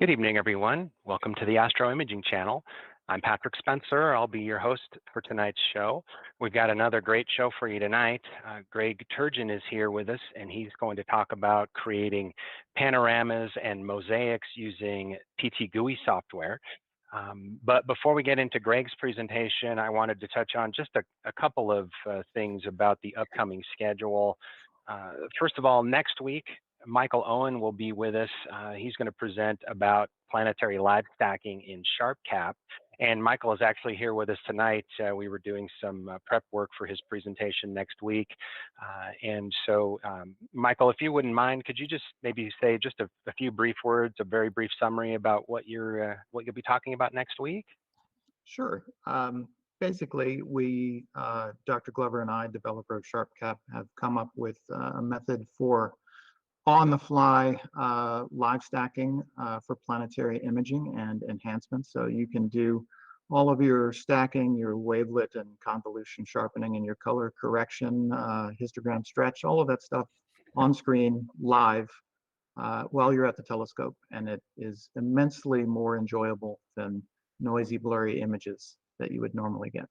Good evening, everyone. Welcome to the Astro Imaging channel. I'm Patrick Spencer. I'll be your host for tonight's show. We've got another great show for you tonight. Greg Turgeon is here with us, and he's going to talk about creating panoramas and mosaics using PTGui software. But before we get into Greg's presentation, I wanted to touch on just a couple of things about the upcoming schedule. First of all, next week, Michael Owen will be with us. He's going to present about planetary live stacking in SharpCap. And Michael is actually here with us tonight. We were doing some prep work for his presentation next week. And so, Michael, if you wouldn't mind, could you just maybe say just a few brief words, a very brief summary about what you'll be talking about next week? Sure. Basically, Dr. Glover and I, developer of SharpCap, have come up with a method for on-the-fly live stacking for planetary imaging and enhancement. So you can do all of your stacking, your wavelet and convolution sharpening, and your color correction, histogram stretch, all of that stuff on screen live while you're at the telescope. And it is immensely more enjoyable than noisy, blurry images that you would normally get.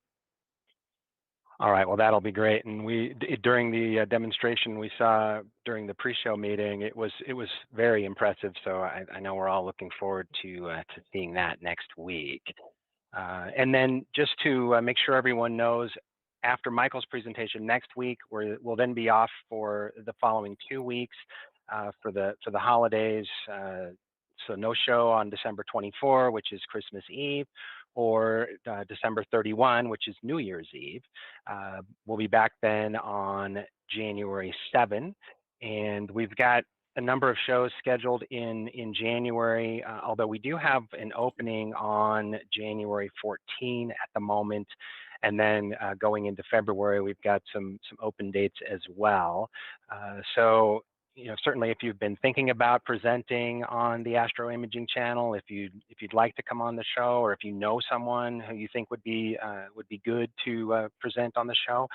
All right, well, that'll be great. And during the demonstration we saw during the pre-show meeting, it was very impressive. So I know we're all looking forward to seeing that next week. And then just to make sure everyone knows, after Michael's presentation next week, we'll then be off for the following 2 weeks for the holidays. So no show on December 24, which is Christmas Eve, or December 31, which is New Year's Eve. We'll be back then on January 7, and we've got a number of shows scheduled in January, although we do have an opening on January 14 at the moment. And then going into February, we've got some open dates as well. So, certainly if you've been thinking about presenting on the Astro Imaging channel, if you'd like to come on the show, or if you know someone who you think would be good to present on the show,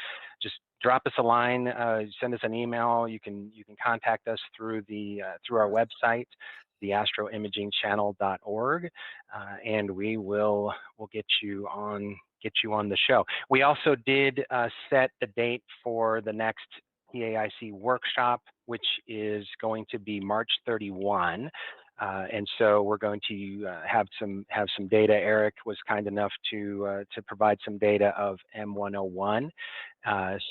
just drop us a line, send us an email. You can contact us through our website, theastroimagingchannel.org, and we'll get you on the show. We also did set the date for the next TAIC workshop, which is going to be March 31. And so we're going to have some data. Eric was kind enough to provide some data of M101.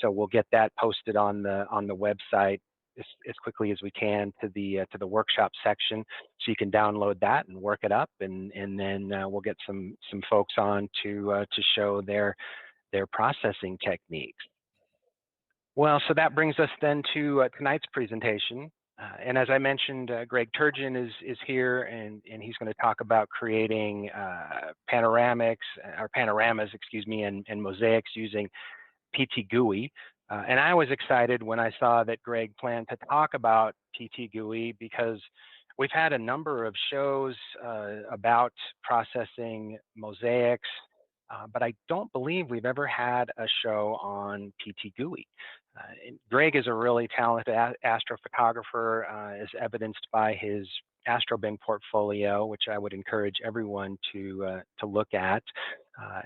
So we'll get that posted on the website as quickly as we can to the workshop section, so you can download that and work it up, and then we'll get some folks on to show their processing techniques. Well, so that brings us then to tonight's presentation. And as I mentioned, Greg Turgeon is here, and he's going to talk about creating panoramas, and mosaics using PTGui. And I was excited when I saw that Greg planned to talk about PTGui, because we've had a number of shows about processing mosaics, but I don't believe we've ever had a show on PTGui. Greg is a really talented astrophotographer, as evidenced by his AstroBing portfolio, which I would encourage everyone to look at.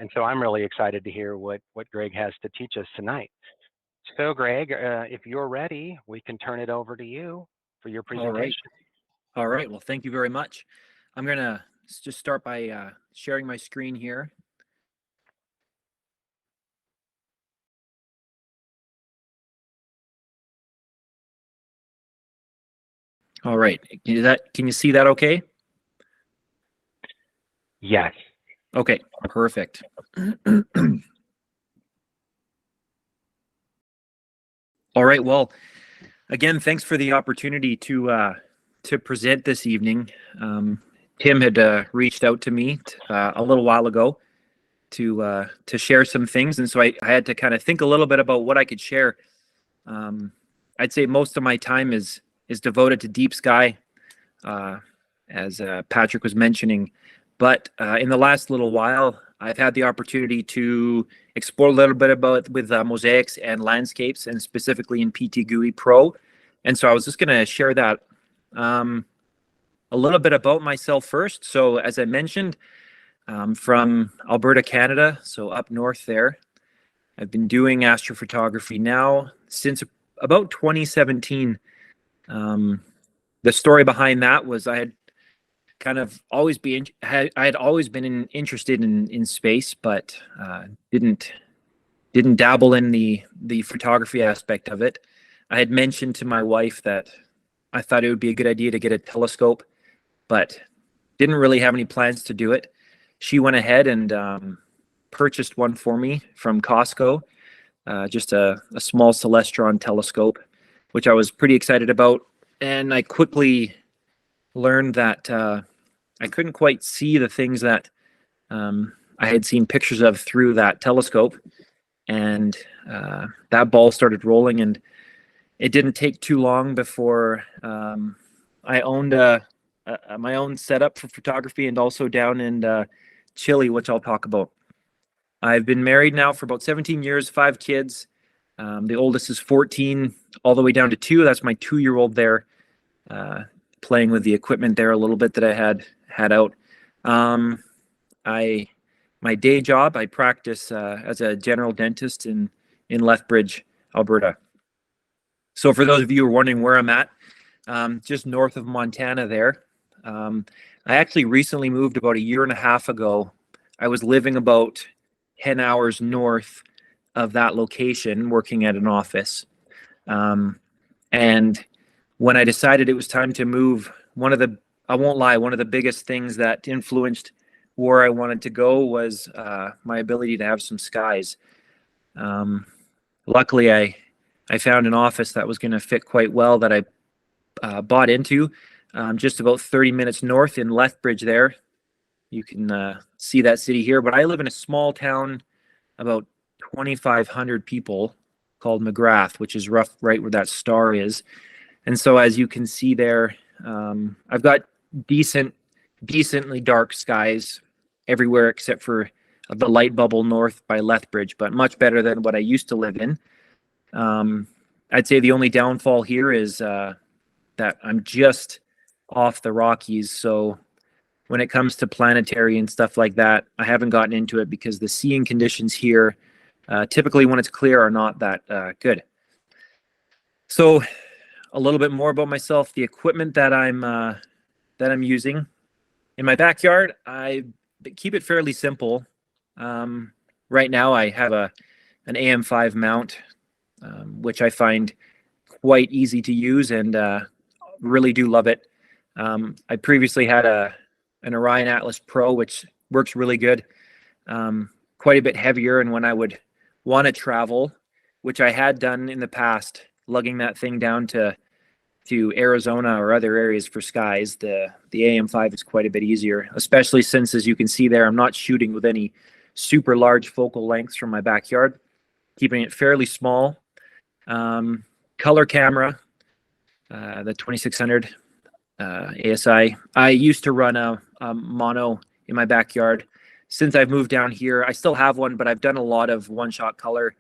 And so I'm really excited to hear what Greg has to teach us tonight. So Greg, if you're ready, we can turn it over to you for your presentation. All right. Well, thank you very much. I'm going to just start by sharing my screen here. All right. Can you see that okay? Yes. Okay, perfect. All right. Well, again, thanks for the opportunity to present this evening. Tim had reached out to me a little while ago to share some things, and so I had to kind of think a little bit about what I could share. I'd say most of my time is devoted to deep sky, as Patrick was mentioning. But in the last little while, I've had the opportunity to explore a little bit with mosaics and landscapes, and specifically in PTGui Pro. And so I was just going to share that. a little bit about myself first. So as I mentioned, I'm from Alberta, Canada, so up north there. I've been doing astrophotography now since about 2017. The story behind that was I had kind of always I had always been interested in space, but didn't dabble in the photography aspect of it. I had mentioned to my wife that I thought it would be a good idea to get a telescope, but didn't really have any plans to do it. She went ahead and purchased one for me from Costco, just a small Celestron telescope, which I was pretty excited about. And I quickly learned that I couldn't quite see the things that I had seen pictures of through that telescope. And that ball started rolling, and it didn't take too long before I owned my own setup for photography, and also down in Chile, which I'll talk about. I've been married now for about 17 years, 5 kids. The oldest is 14, all the way down to 2. That's my 2-year-old there, playing with the equipment there a little bit that I had out. My day job, I practice as a general dentist in Lethbridge, Alberta. So for those of you who are wondering where I'm at, just north of Montana there. I actually recently moved about a year and a half ago. I was living about 10 hours north of that location, working at an office. And when I decided it was time to move, I won't lie, one of the biggest things that influenced where I wanted to go was my ability to have some skies. Luckily, I found an office that was going to fit quite well that I bought into, just about 30 minutes north in Lethbridge there. You can see that city here, but I live in a small town, about 2,500 people, called McGrath, which is right where that star is. And so as you can see there, I've got decently dark skies everywhere except for the light bubble north by Lethbridge, but much better than what I used to live in. I'd say the only downfall here is that I'm just off the Rockies. So when it comes to planetary and stuff like that, I haven't gotten into it because the seeing conditions here, typically when it's clear, are not that good. So a little bit more about myself, the equipment that I'm using. In my backyard, I keep it fairly simple. Right now I have an AM5 mount, which I find quite easy to use and really do love it. I previously had an Orion Atlas Pro, which works really good, quite a bit heavier. And when I would want to travel, which I had done in the past, lugging that thing down to Arizona or other areas for skies, the AM5 is quite a bit easier, especially since, as you can see there, I'm not shooting with any super large focal lengths from my backyard, keeping it fairly small. Color camera, the 2600 ASI. I used to run a mono in my backyard. Since I've moved down here, I still have one, but I've done a lot of one-shot color,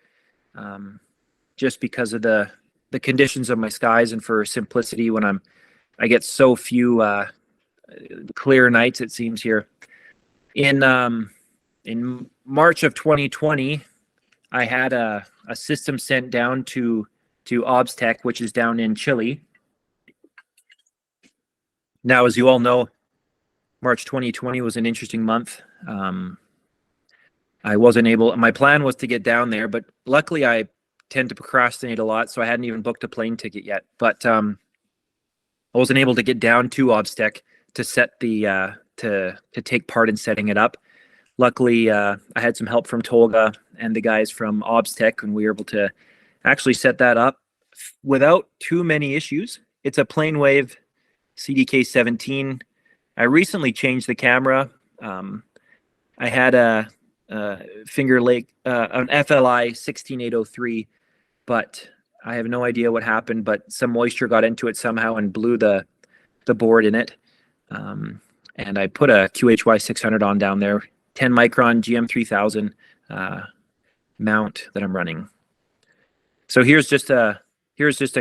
just because of the conditions of my skies and for simplicity when I get so few clear nights, it seems here. In March of 2020, I had a system sent down to OBSTEC, which is down in Chile. Now, as you all know, March 2020 was an interesting month. I wasn't able, my plan was to get down there, but luckily I tend to procrastinate a lot, so I hadn't even booked a plane ticket yet. But I wasn't able to get down to OBSTEC to set the to take part in setting it up. Luckily, I had some help from Tolga and the guys from OBSTEC, and we were able to actually set that up without too many issues. It's a Planewave CDK 17. I recently changed the camera. I had a Finger Lake, an FLI 16803, but I have no idea what happened, but some moisture got into it somehow and blew the board in it. And I put a QHY 600 on down there, 10 micron GM3000 mount that I'm running. So here's just a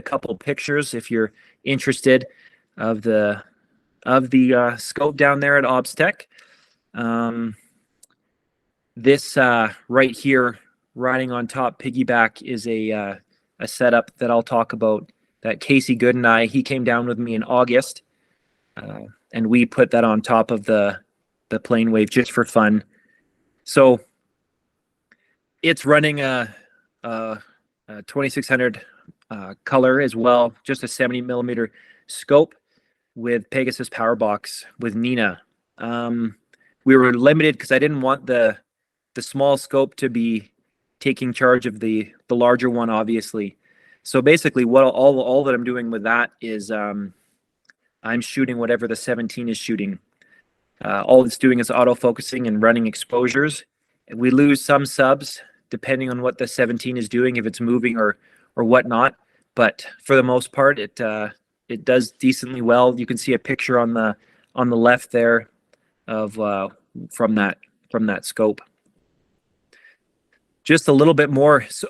couple pictures if you're interested of the of the scope down there at OBSTech. This right here, riding on top piggyback, is a setup that I'll talk about that Casey Good and he came down with me in August, and we put that on top of the plane wave just for fun. So it's running a 2600 color as well, just a 70mm scope with Pegasus power box with Nina. We were limited because I didn't want the small scope to be taking charge of the larger one, obviously. So basically, what all that I'm doing with that is I'm shooting whatever the 17 is shooting. All it's doing is autofocusing and running exposures. We lose some subs depending on what the 17 is doing, if it's moving or whatnot. But for the most part, it does decently well. You can see a picture on the left there of from that scope. Just a little bit more. So,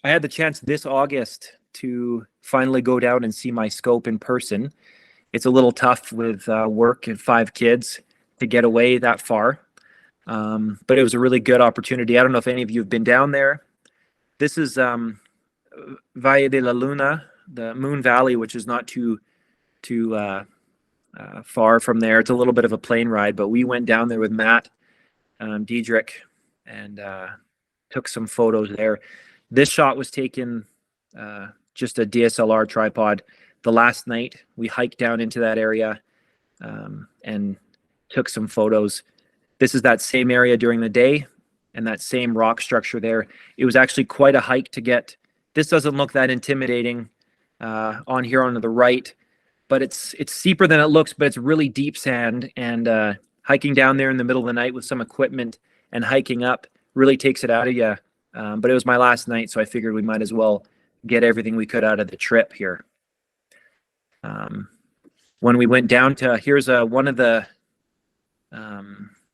I had the chance this August to finally go down and see my scope in person. It's a little tough with work and 5 kids to get away that far. But it was a really good opportunity. I don't know if any of you have been down there. This is Valle de la Luna, the Moon Valley, which is not too far from there. It's a little bit of a plane ride, but we went down there with Matt, Diedrich, and took some photos there. This shot was taken just a DSLR tripod. The last night we hiked down into that area and took some photos. This is that same area during the day and that same rock structure there. It was actually quite a hike to get. This doesn't look that intimidating on here on the right, but it's steeper than it looks, but it's really deep sand, and hiking down there in the middle of the night with some equipment and hiking up really takes it out of you. But it was my last night, so I figured we might as well get everything we could out of the trip here. When we went down to, here's one of the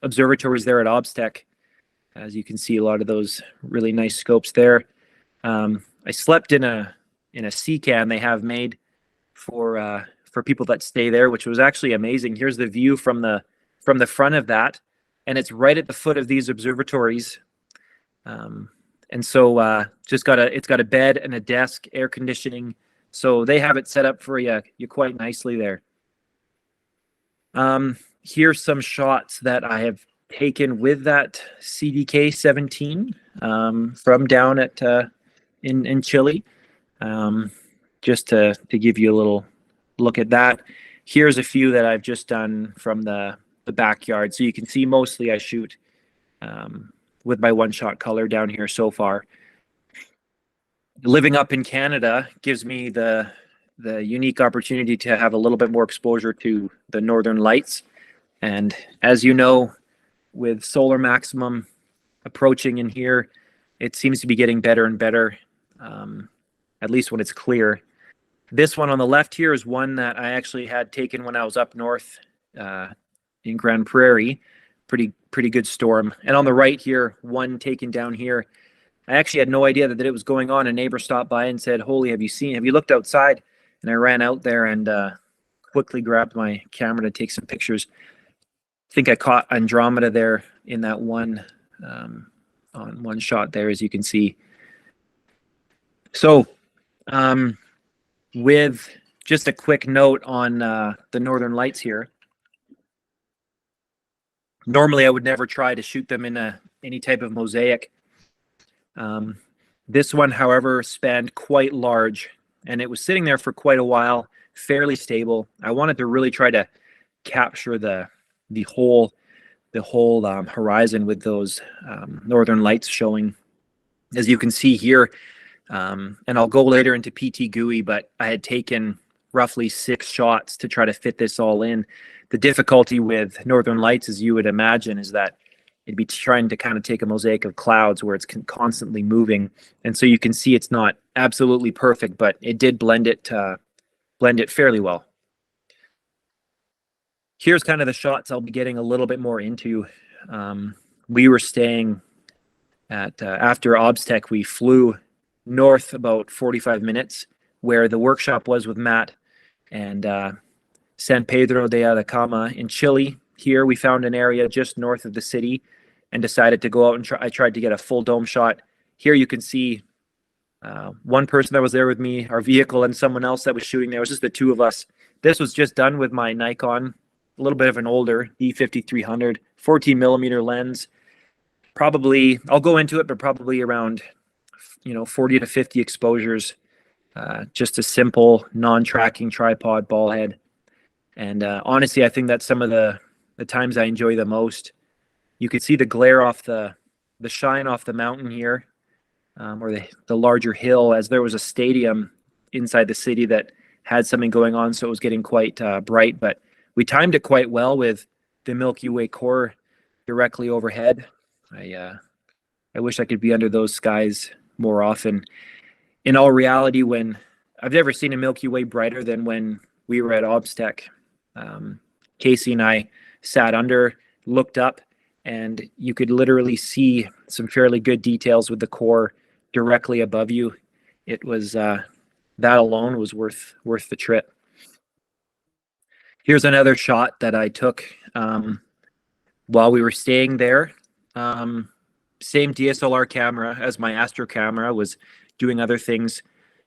observatories there at OBSTech. As you can see, a lot of those really nice scopes there. I slept in a sea can they have made for people that stay there, which was actually amazing. Here's the view from the front of that, and it's right at the foot of these observatories. And so it's got a bed and a desk, air conditioning. So they have it set up for you quite nicely there. Here's some shots that I have taken with that CDK 17 from down at in Chile. Just to give you a little look at that. Here's a few that I've just done from the backyard. So you can see mostly I shoot with my one-shot color down here so far. Living up in Canada gives me the unique opportunity to have a little bit more exposure to the northern lights. And as you know, with solar maximum approaching in here, it seems to be getting better and better, at least when it's clear. This one on the left here is one that I actually had taken when I was up north in Grand Prairie. Pretty good storm. And on the right here, one taken down here. I actually had no idea that it was going on. A neighbor stopped by and said, "Holy, have you looked outside?" And I ran out there and quickly grabbed my camera to take some pictures. I think I caught Andromeda there in that one on one shot there, as you can see. So with just a quick note on the northern lights here. Normally, I would never try to shoot them in any type of mosaic. This one, however, spanned quite large, and it was sitting there for quite a while, fairly stable. I wanted to really try to capture the whole horizon with those northern lights showing, as you can see here. And I'll go later into PTGui, but I had taken roughly 6 shots to try to fit this all in. The difficulty with northern lights, as you would imagine, is that it'd be trying to kind of take a mosaic of clouds where it's constantly moving. And so you can see it's not absolutely perfect, but it did blend it fairly well. Here's kind of the shots I'll be getting a little bit more into. We were staying at, after OBSTech, we flew north about 45 minutes where the workshop was with Matt, and San Pedro de Atacama in Chile. Here we found an area just north of the city and decided to go out and I tried to get a full dome shot. Here you can see one person that was there with me, our vehicle, and someone else that was shooting there. It was just the two of us. This was just done with my Nikon, a little bit of an older D5300, 14 millimeter lens. Probably, I'll go into it, but probably around 40 to 50 exposures. Just a simple non-tracking tripod ball head. And honestly, I think that's some of the times I enjoy the most. You could see the glare off the shine off the mountain here, or the larger hill, as there was a stadium inside the city that had something going on, so it was getting quite bright. But we timed it quite well with the Milky Way core directly overhead. I wish I could be under those skies more often. In all reality, when I've never seen a Milky Way brighter than when we were at OBSTEC. Casey and I sat under, looked up, and you could literally see some fairly good details with the core directly above you. It was that alone was worth the trip. Here's another shot that I took while we were staying there. Same DSLR camera as my Astro camera, was doing other things.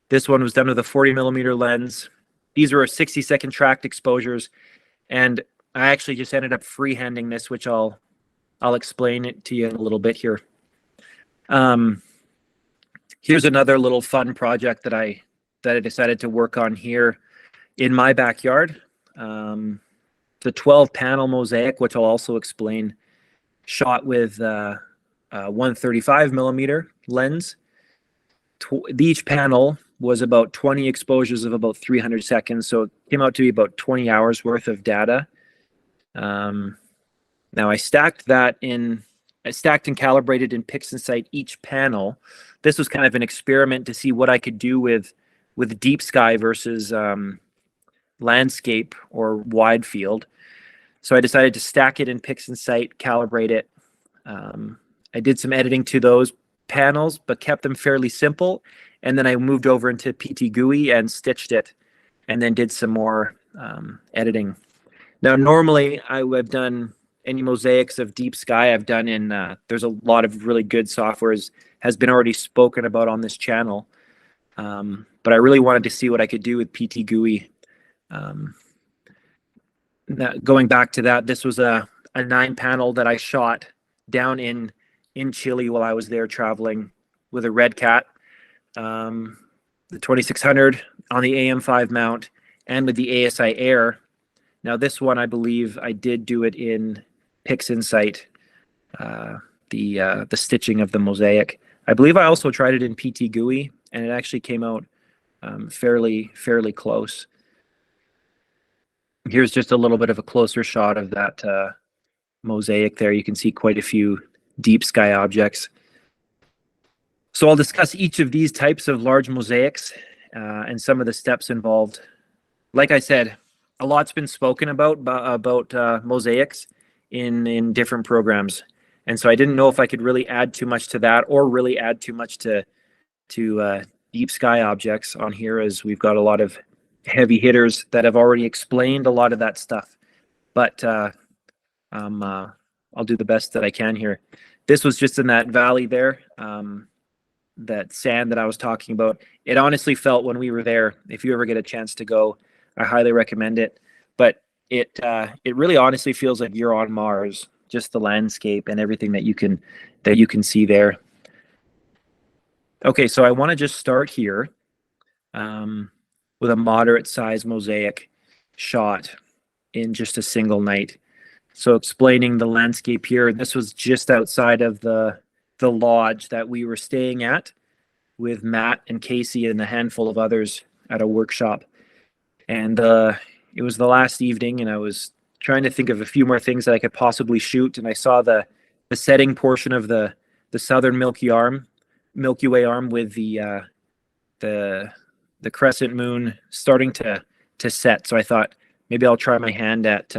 This one was done with a 40 millimeter lens. These were 60-second tracked exposures, and I actually just ended up freehanding this, which I'll explain it to you in a little bit here. Here's another little fun project that I decided to work on here in my backyard. The 12-panel mosaic, which I'll also explain, shot with a 135 millimeter lens. Each panel was about 20 exposures of about 300 seconds, so it came out to be about 20 hours worth of data. Now I stacked and calibrated in PixInsight each panel. This was kind of an experiment to see what I could do with deep sky versus landscape or wide field. So I decided to stack it in PixInsight, calibrate it. I did some editing to those panels, but kept them fairly simple. And then I moved over into PTGui and stitched it, and then did some more editing. Now, normally I would have done any mosaics of deep sky I've done in, there's a lot of really good software has been already spoken about on this channel. But I really wanted to see what I could do with PTGui. Going back to that, this was a 9-panel that I shot down in Chile while I was there traveling with a Red Cat, the 2600 on the AM5 mount, and with the ASI Air. Now this one, I believe I did do it in PixInsight, the stitching of the mosaic. I believe I also tried it in PTGui, and it actually came out fairly close. Here's just a little bit of a closer shot of that mosaic there. You can see quite a few deep sky objects. So I'll discuss each of these types of large mosaics and some of the steps involved. Like I said, a lot's been spoken about mosaics in different programs. And so I didn't know if I could really add too much to that, or really add too much to deep sky objects on here, as we've got a lot of heavy hitters that have already explained a lot of that stuff. But I'll do the best that I can here. This was just in that valley there, that sand that I was talking about. It honestly felt, when we were there, if you ever get a chance to go, I highly recommend it. But it really honestly feels like you're on Mars, just the landscape and everything that you can see there. Okay, so I want to just start here with a moderate size mosaic shot in just a single night. So explaining the landscape here, this was just outside of the lodge that we were staying at with Matt and Casey and a handful of others at a workshop. And it was the last evening, and I was trying to think of a few more things that I could possibly shoot. And I saw the setting portion of the southern Milky Way arm with the crescent moon starting to set. So I thought maybe I'll try my hand at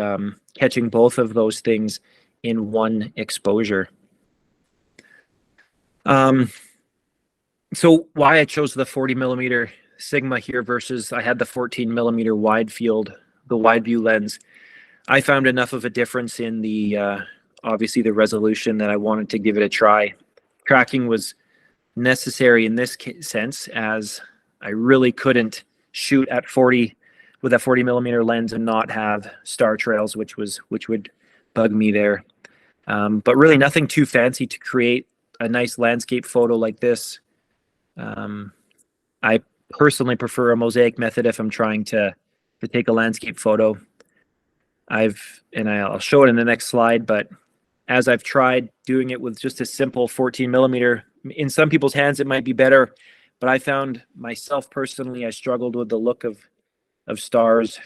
catching both of those things in one exposure. So why I chose the 40 millimeter Sigma here versus I had the 14 millimeter wide field the wide view lens, I found enough of a difference in the obviously the resolution that I wanted to give it a try. Tracking was necessary in this sense, as I really couldn't shoot at 40 with a 40 millimeter lens and not have star trails, which would bug me there. But really nothing too fancy to create a nice landscape photo like this. I personally prefer a mosaic method if I'm trying to take a landscape photo. I'll show it in the next slide, but as I've tried doing it with just a simple 14 millimeter, in some people's hands it might be better, but I found myself personally, I struggled with the look of stars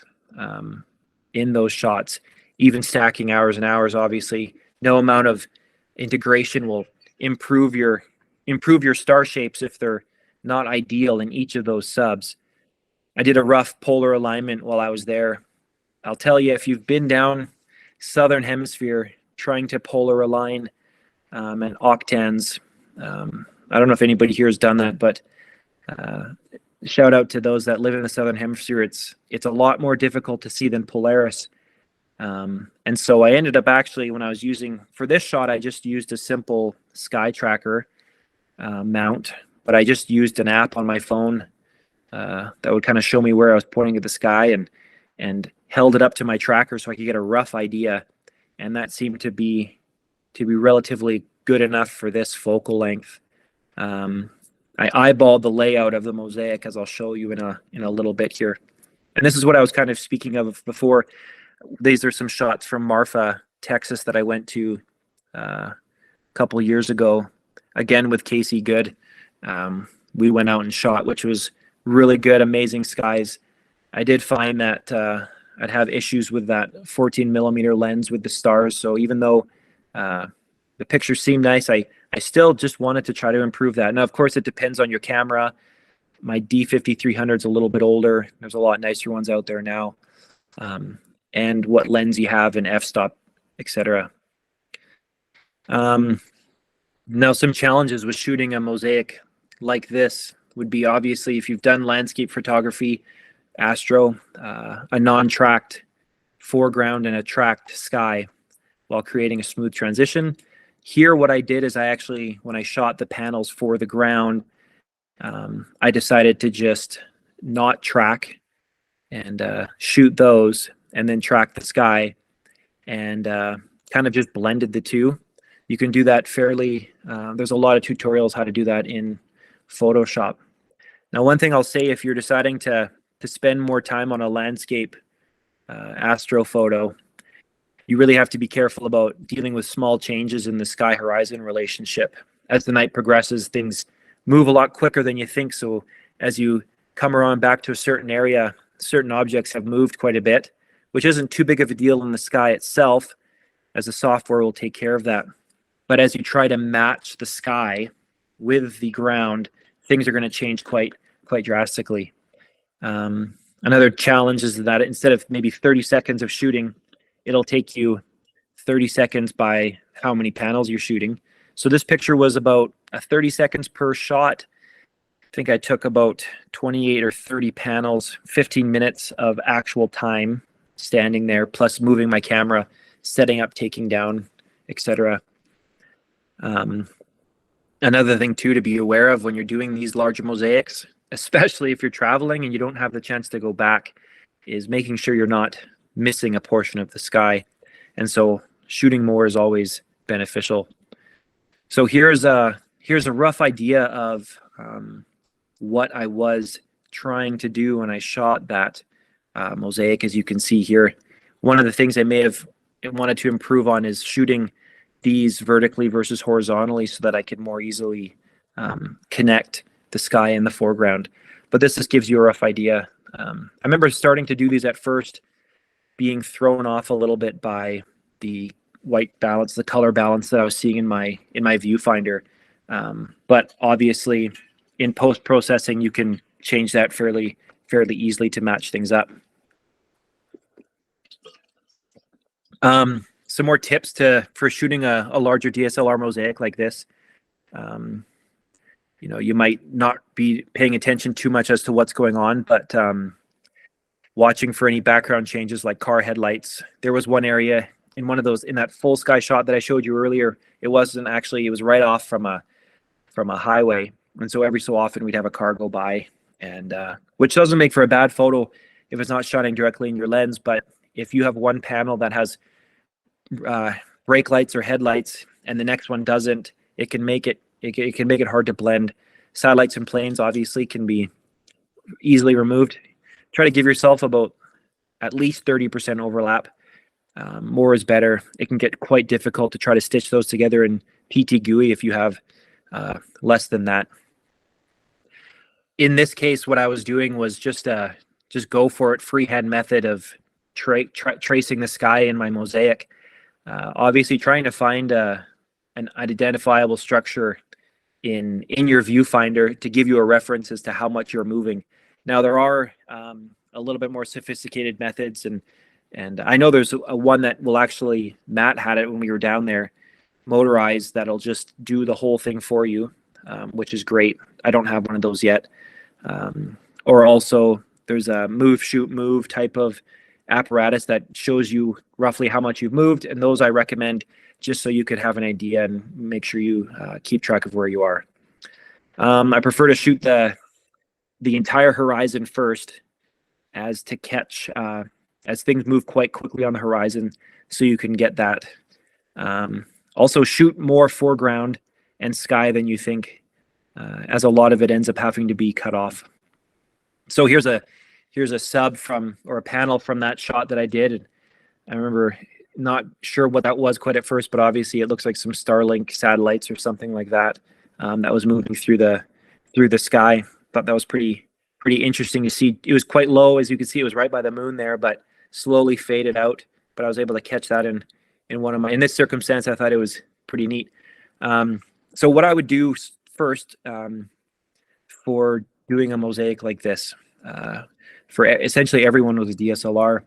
in those shots. Even stacking hours and hours, obviously, no amount of integration will improve your star shapes if they're not ideal in each of those subs. I did a rough polar alignment while I was there. I'll tell you, if you've been down southern hemisphere trying to polar align and octans, I don't know if anybody here has done that, but shout out to those that live in the southern hemisphere. It's a lot more difficult to see than Polaris. And so I ended up actually, when I was using, for this shot, I just used a simple sky tracker mount, but I just used an app on my phone that would kind of show me where I was pointing at the sky, and held it up to my tracker so I could get a rough idea. And that seemed to be relatively good enough for this focal length. I eyeballed the layout of the mosaic, as I'll show you in a little bit here. And this is what I was kind of speaking of before. These are some shots from Marfa, Texas, that I went to a couple years ago, again with Casey Good. We went out and shot, which was really good, amazing skies. I did find that I'd have issues with that 14 millimeter lens with the stars. So even though the pictures seemed nice, I still just wanted to try to improve that. Now, of course, it depends on your camera. My D5300 is a little bit older. There's a lot nicer ones out there now. And what lens you have in f-stop, etc. Now, some challenges with shooting a mosaic like this would be, obviously, if you've done landscape photography, Astro, a non-tracked foreground and a tracked sky while creating a smooth transition. Here, what I did is I actually, when I shot the panels for the ground, I decided to just not track and shoot those, and then track the sky, and kind of just blended the two. You can do that fairly, there's a lot of tutorials how to do that in Photoshop. Now, one thing I'll say, if you're deciding to spend more time on a landscape astro photo, you really have to be careful about dealing with small changes in the sky horizon relationship. As the night progresses, things move a lot quicker than you think. So as you come around back to a certain area, certain objects have moved quite a bit, which isn't too big of a deal in the sky itself, as the software will take care of that. But as you try to match the sky with the ground, things are going to change quite drastically. Another challenge is that instead of maybe 30 seconds of shooting, it'll take you 30 seconds by how many panels you're shooting. So this picture was about 30 seconds per shot. I think I took about 28 or 30 panels, 15 minutes of actual time standing there, plus moving my camera, setting up, taking down, etc. Another thing too to be aware of when you're doing these larger mosaics, especially if you're traveling and you don't have the chance to go back, is making sure you're not missing a portion of the sky. And so shooting more is always beneficial. So here's a rough idea of what I was trying to do when I shot that mosaic. As you can see here, one of the things I may have wanted to improve on is shooting these vertically versus horizontally so that I could more easily connect the sky in the foreground. But this just gives you a rough idea. I remember starting to do these at first, being thrown off a little bit by the white balance, the color balance that I was seeing in my viewfinder. But obviously, in post-processing, you can change that fairly easily to match things up. Some more tips for shooting a larger DSLR mosaic like this. You know, you might not be paying attention too much as to what's going on, but watching for any background changes like car headlights. There was one area in one of those, in that full sky shot that I showed you earlier, it wasn't actually, it was right off from a highway. And so every so often we'd have a car go by, and which doesn't make for a bad photo if it's not shining directly in your lens. But if you have one panel that has brake lights or headlights and the next one doesn't, it can make it hard to blend. Satellites and planes obviously can be easily removed. Try to give yourself about at least 30% overlap. More is better. It can get quite difficult to try to stitch those together in PTGui if you have less than that. In this case, what I was doing was just go for it, freehand method of tracing the sky in my mosaic. Obviously, trying to find an identifiable structure in your viewfinder to give you a reference as to how much you're moving. Now, there are a little bit more sophisticated methods, and I know there's a one that will actually, Matt had it when we were down there, motorized, that'll just do the whole thing for you, which is great. I don't have one of those yet. Or also there's a move, shoot, move type of apparatus that shows you roughly how much you've moved, and those I recommend just so you could have an idea and make sure you keep track of where you are. I prefer to shoot the entire horizon first, as to catch as things move quite quickly on the horizon, so you can get that. Also shoot more foreground and sky than you think, as a lot of it ends up having to be cut off. So here's a sub from, or a panel from that shot that I did. And I remember not sure what that was quite at first, but obviously it looks like some Starlink satellites or something like that, that was moving through the sky. Thought that was pretty interesting to see. It was quite low, as you can see. It was right by the moon there, but slowly faded out. But I was able to catch that in in this circumstance. I thought it was pretty neat. So what I would do first, for doing a mosaic like this, for essentially everyone with a DSLR,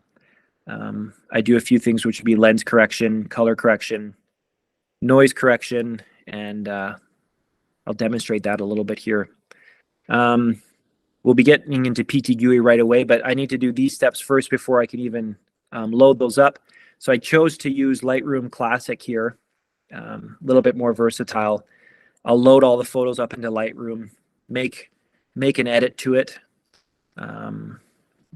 I do a few things, which would be lens correction, color correction, noise correction, and I'll demonstrate that a little bit here. We'll be getting into PTGui right away, but I need to do these steps first before I can even load those up. So I chose to use Lightroom Classic here, a little bit more versatile. I'll load all the photos up into Lightroom, make an edit to it.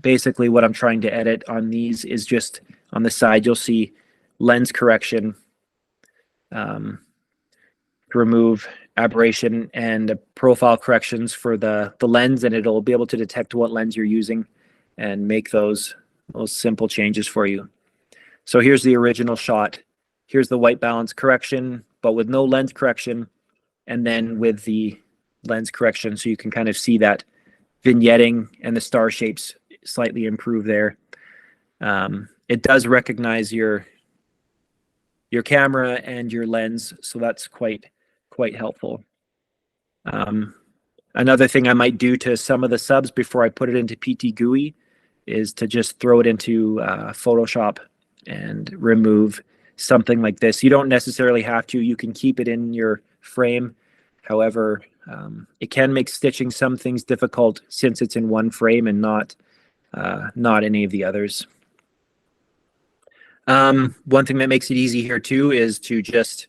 Basically what I'm trying to edit on these is just on the side, you'll see lens correction, to remove aberration, and profile corrections for the lens, and it'll be able to detect what lens you're using and make those simple changes for you. So here's the original shot. Here's the white balance correction, but with no lens correction, and then with the lens correction, so you can kind of see that vignetting and the star shapes slightly improve there. It does recognize your camera and your lens, so that's quite helpful. Another thing I might do to some of the subs before I put it into PTGui is to just throw it into Photoshop and remove something like this. You don't necessarily have to. You can keep it in your frame. However, it can make stitching some things difficult since it's in one frame and not any of the others. One thing that makes it easy here too is to just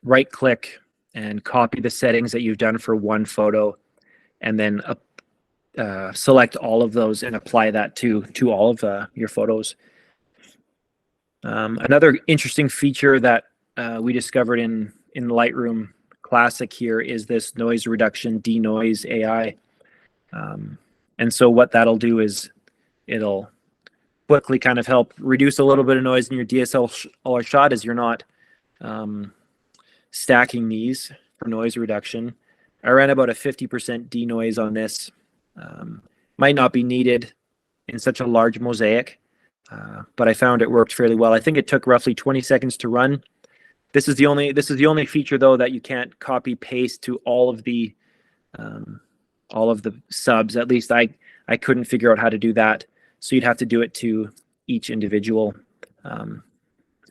right click and copy the settings that you've done for one photo, and then select all of those and apply that to all of your photos. Another interesting feature that we discovered in Lightroom Classic here is this noise reduction denoise AI. And so what that'll do is it'll quickly kind of help reduce a little bit of noise in your DSLR shot, as you're not stacking these for noise reduction. I ran about a 50% denoise on this. Might not be needed in such a large mosaic, but I found it worked fairly well. I think it took roughly 20 seconds to run. This is the only feature though that you can't copy paste to all of the subs. At least I couldn't figure out how to do that. So you'd have to do it to each individual.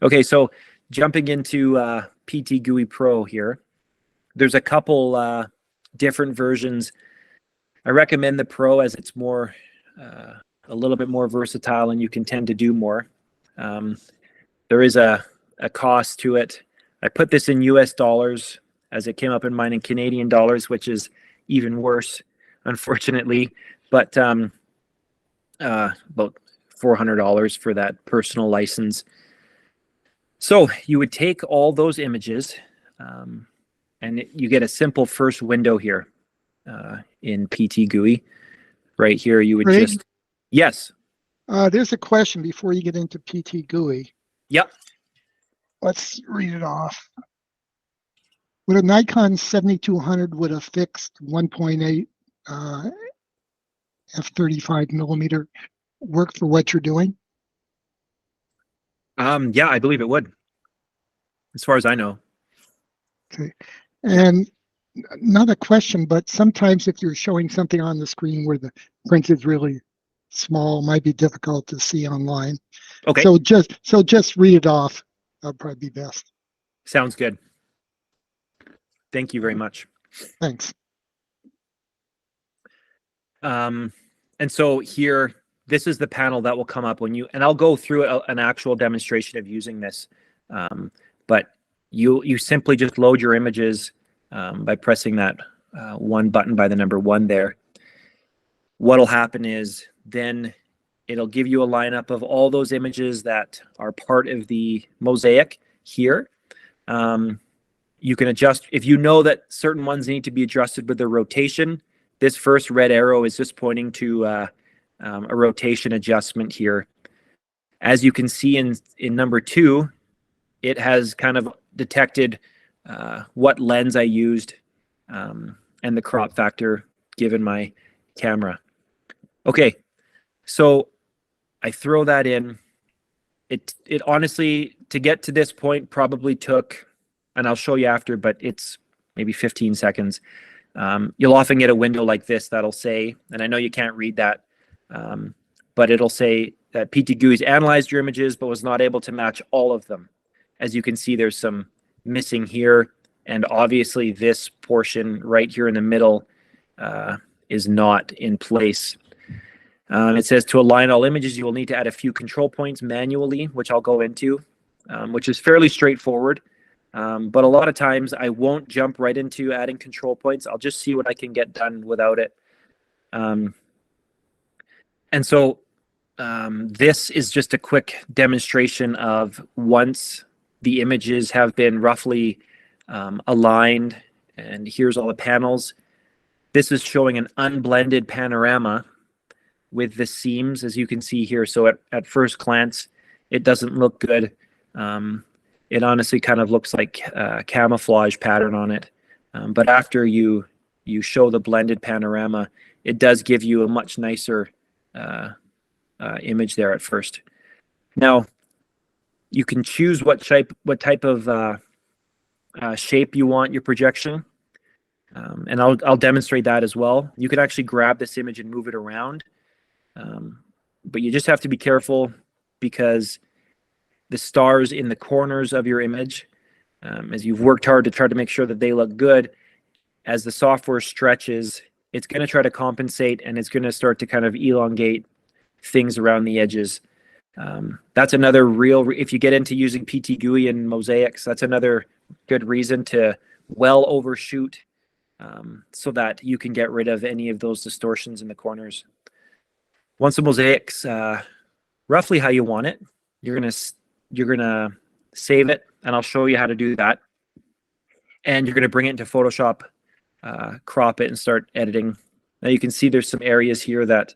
Okay, so jumping into PTGui Pro here, there's a couple different versions. I recommend the Pro as it's more a little bit more versatile and you can tend to do more. There is a cost to it. I put this in US dollars as it came up in mine in Canadian dollars, which is even worse, unfortunately. But about $400 for that personal license. So you would take all those images and you get a simple first window here in PTGui. Right here, you would Greg? just, yes. There's a question before you get into PTGui. Yep. Let's read it off. Would a Nikon 7200 with a fixed 1.8 f/35 millimeter work for what you're doing? Yeah, I believe it would, as far as I know. Okay. And not a question, but sometimes if you're showing something on the screen where the print is really small, it might be difficult to see online. Okay. So just read it off. That'll probably be best. Sounds good. Thank you very much. Thanks. And so here, this is the panel that will come up when you, and I'll go through an actual demonstration of using this. But you simply just load your images by pressing that one button by the number 1 there. What'll happen is then it'll give you a lineup of all those images that are part of the mosaic here. You can adjust, if you know that certain ones need to be adjusted with their rotation, this first red arrow is just pointing to a rotation adjustment here. As you can see in number 2, it has kind of detected what lens I used and the crop factor given my camera. Okay, so I throw that in. It honestly, to get to this point, probably took, and I'll show you after, but it's maybe 15 seconds. You'll often get a window like this that'll say, and I know you can't read that, but it'll say that PTGui's analyzed your images but was not able to match all of them. As you can see, there's some missing here, and obviously this portion right here in the middle is not in place. It says to align all images, you will need to add a few control points manually, which I'll go into, which is fairly straightforward. But a lot of times I won't jump right into adding control points. I'll just see what I can get done without it. And so this is just a quick demonstration of once the images have been roughly aligned, and here's all the panels. This is showing an unblended panorama with the seams, as you can see here. So at first glance, it doesn't look good. It honestly kind of looks like a camouflage pattern on it. But after you show the blended panorama, it does give you a much nicer image there at first. Now, you can choose what type of shape you want your projection. And I'll demonstrate that as well. You can actually grab this image and move it around. But you just have to be careful because the stars in the corners of your image, as you've worked hard to try to make sure that they look good, as the software stretches, it's going to try to compensate and it's going to start to kind of elongate things around the edges. That's another if you get into using PTGui and mosaics, that's another good reason to well overshoot so that you can get rid of any of those distortions in the corners. Once the mosaic's roughly how you want it, you're gonna save it, and I'll show you how to do that. And you're gonna bring it into Photoshop, crop it, and start editing. Now you can see there's some areas here that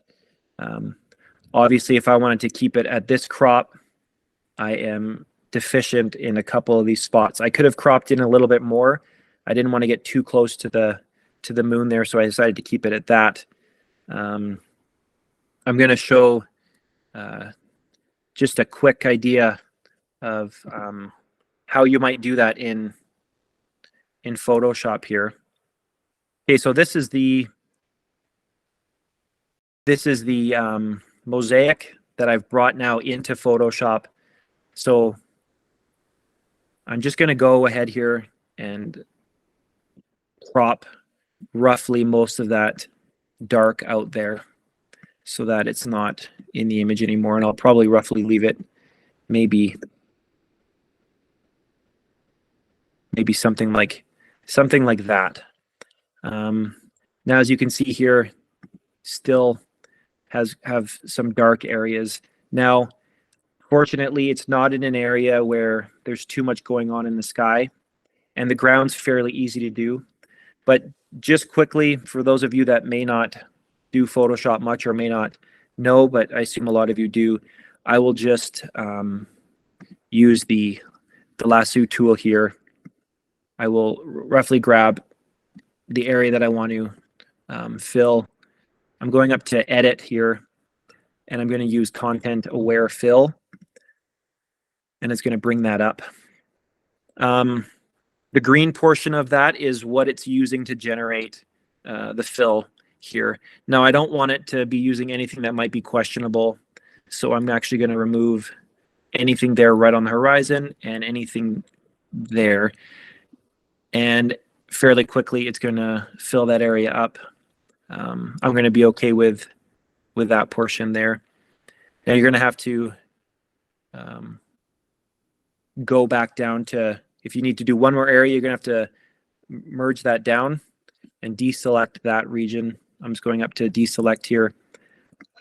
obviously if I wanted to keep it at this crop, I am deficient in a couple of these spots. I could have cropped in a little bit more. I didn't want to get too close to the moon there, so I decided to keep it at that. I'm going to show just a quick idea of how you might do that in Photoshop here. Okay, so this is the mosaic that I've brought now into Photoshop. So I'm just going to go ahead here and crop roughly most of that dark out there. so that it's not in the image anymore. And I'll probably roughly leave it maybe something like that. Now, as you can see here, still have some dark areas. Now, fortunately, it's not in an area where there's too much going on in the sky, and the ground's fairly easy to do. But just quickly, for those of you that may not do Photoshop much or may not know, but I assume a lot of you do, I will just use the lasso tool here. I will roughly grab the area that I want to fill. I'm going up to edit here, and I'm going to use content aware fill, and it's going to bring that up. The green portion of that is what it's using to generate the fill here. Now, I don't want it to be using anything that might be questionable, so I'm actually going to remove anything there right on the horizon and anything there. And fairly quickly, it's going to fill that area up. I'm going to be okay with that portion there. Now you're going to have to go back down to, if you need to do one more area, you're going to have to merge that down and deselect that region. I'm just going up to deselect here.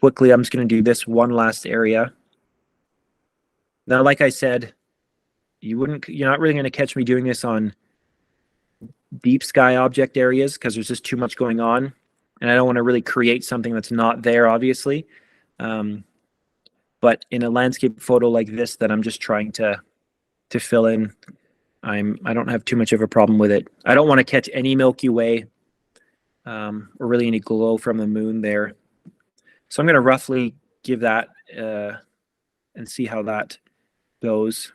Quickly, I'm just going to do this one last area. Now, like I said, you're not really going to catch me doing this on deep sky object areas because there's just too much going on, and I don't want to really create something that's not there, obviously. But in a landscape photo like this that I'm just trying to fill in, I don't have too much of a problem with it. I don't want to catch any Milky Way or really any glow from the moon there. So I'm going to roughly give that and see how that goes.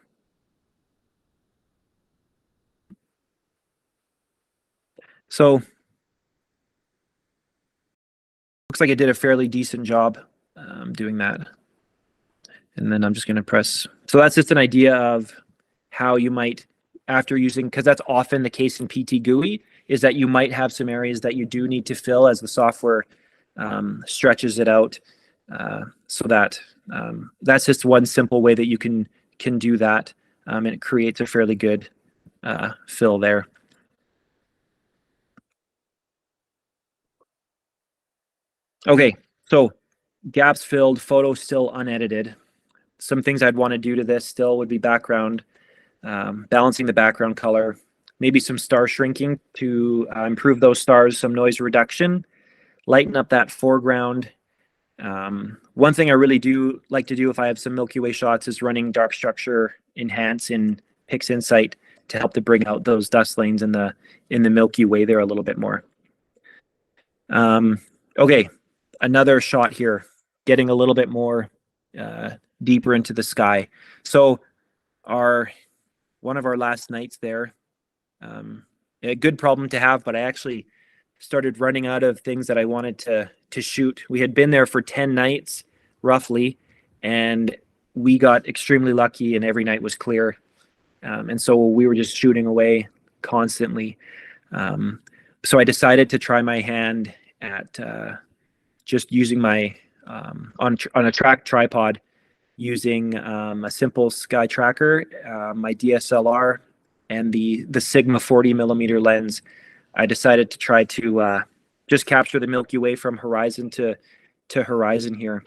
So looks like I did a fairly decent job doing that. And then I'm just going to press. So that's just an idea of how you might, after using, because that's often the case in PTGui, is that you might have some areas that you do need to fill as the software stretches it out. So that that's just one simple way that you can do that, and it creates a fairly good fill there. Okay, so gaps filled, photo still unedited. Some things I'd want to do to this still would be background, balancing the background color, maybe some star shrinking to improve those stars, some noise reduction, lighten up that foreground. One thing I really do like to do if I have some Milky Way shots is running dark structure enhance in PixInsight to help to bring out those dust lanes in the Milky Way there a little bit more. Okay, another shot here, getting a little bit more deeper into the sky. So one of our last nights there, a good problem to have, but I actually started running out of things that I wanted to shoot. We had been there for 10 nights roughly, and we got extremely lucky and every night was clear. And so we were just shooting away constantly. So I decided to try my hand at just using my on a track tripod, using a simple sky tracker, my DSLR, and the Sigma 40mm lens. I decided to try to just capture the Milky Way from horizon to horizon here.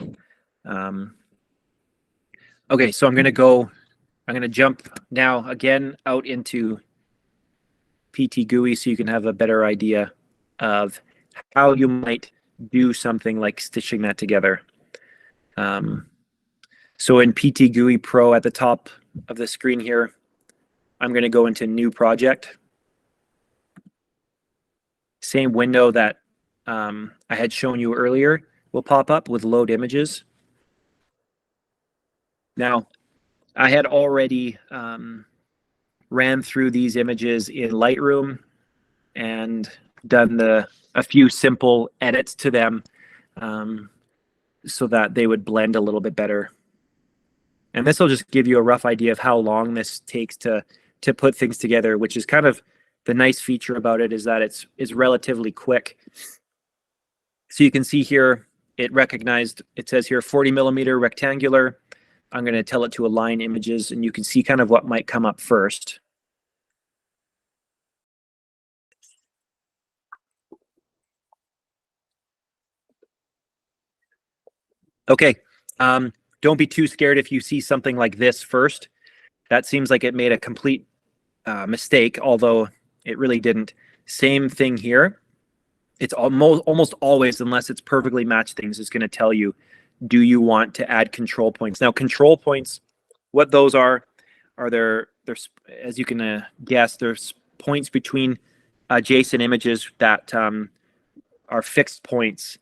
Okay, so I'm going to jump now again out into PTGui so you can have a better idea of how you might do something like stitching that together. So in PTGui Pro at the top of the screen here, I'm going to go into new project. Same window that I had shown you earlier will pop up with load images. Now, I had already ran through these images in Lightroom and done a few simple edits to them so that they would blend a little bit better. And this will just give you a rough idea of how long this takes to put things together, which is kind of the nice feature about it, is that it's relatively quick. So you can see here it recognized, it says here 40 millimeter rectangular. I'm going to tell it to align images, and you can see kind of what might come up first. Okay, don't be too scared if you see something like this first. That seems like it made a complete mistake, although it really didn't. Same thing here. It's almost always, unless it's perfectly matched things, it's going to tell you, do you want to add control points? Now, control points, what those are there's, as you can guess, there's points between adjacent images that are fixed points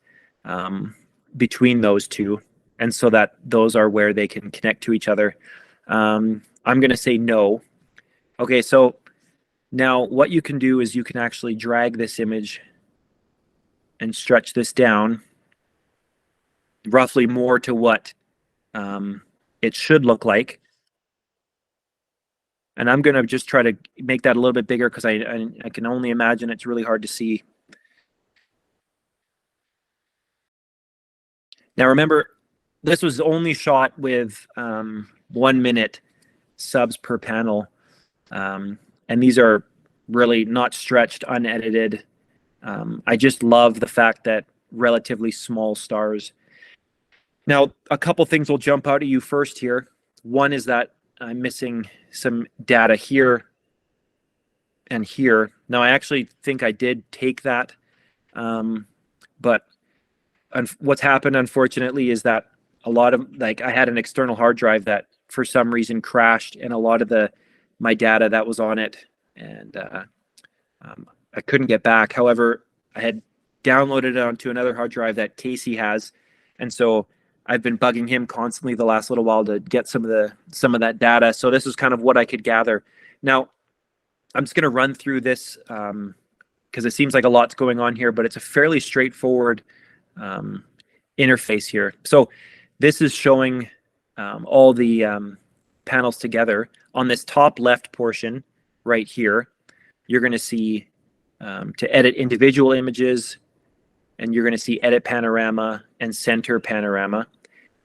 between those two, and so that those are where they can connect to each other. I'm going to say no. Okay, so now what you can do is you can actually drag this image and stretch this down roughly more to what it should look like. And I'm going to just try to make that a little bit bigger because I can only imagine it's really hard to see. Now remember, this was only shot with 1 minute subs per panel. And these are really not stretched, unedited. I just love the fact that relatively small stars. Now, a couple things will jump out at you first here. One is that I'm missing some data here and here. Now, I actually think I did take that, but what's happened, unfortunately, is that a lot of, like, I had an external hard drive that for some reason crashed, and a lot of my data that was on it, and I couldn't get back. However, I had downloaded it onto another hard drive that Casey has, and so I've been bugging him constantly the last little while to get some of that data. So this is kind of what I could gather. Now, I'm just going to run through this because it seems like a lot's going on here, but it's a fairly straightforward interface here. So this is showing all the panels together. On this top left portion right here, you're going to see to edit individual images, and you're going to see edit panorama and center panorama.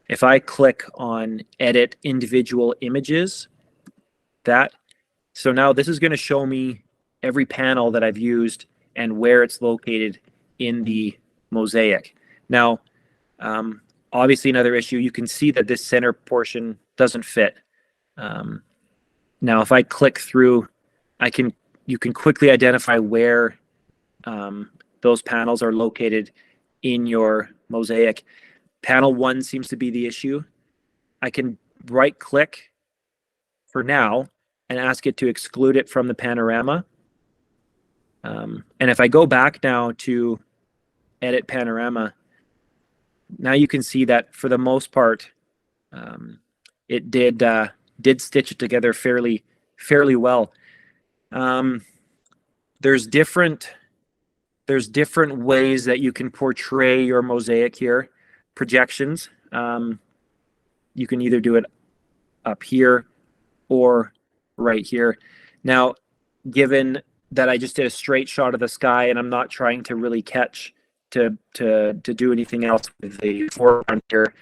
If I click on edit individual images, so now this is going to show me every panel that I've used and where it's located in the mosaic. Now, obviously another issue, you can see that this center portion doesn't fit. Now, if I click through, you can quickly identify where those panels are located in your mosaic. Panel 1 seems to be the issue. I can right click for now and ask it to exclude it from the panorama. And if I go back now to edit panorama, now you can see that for the most part, it did stitch it together fairly well. There's different ways that you can portray your mosaic here. Projections. You can either do it up here or right here. Now, given that I just did a straight shot of the sky and I'm not trying to really catch to do anything else with the foreground here.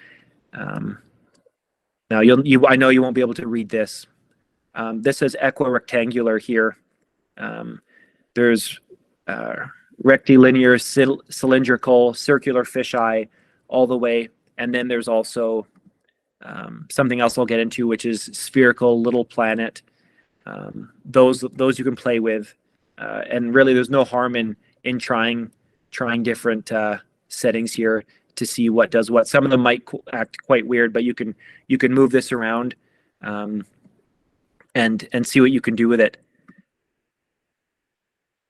Now I know you won't be able to read this. This says equirectangular here. There's rectilinear, cylindrical, circular fisheye, all the way, and then there's also something else I'll get into, which is spherical, little planet. Those you can play with, and really there's no harm in trying different settings here to see what does what. Some of them might act quite weird, but you can move this around and see what you can do with it.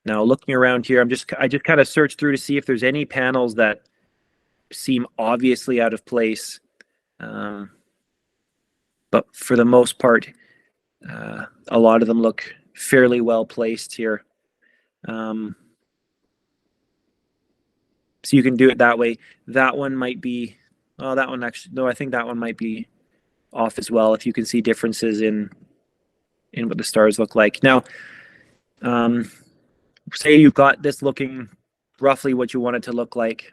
Now, looking around here, I just kind of searched through to see if there's any panels that seem obviously out of place. But for the most part, a lot of them look fairly well placed here. So you can do it that way. That one might be, oh, that one actually, no, I think that one might be off as well, if you can see differences in what the stars look like. Now, say you've got this looking roughly what you want it to look like.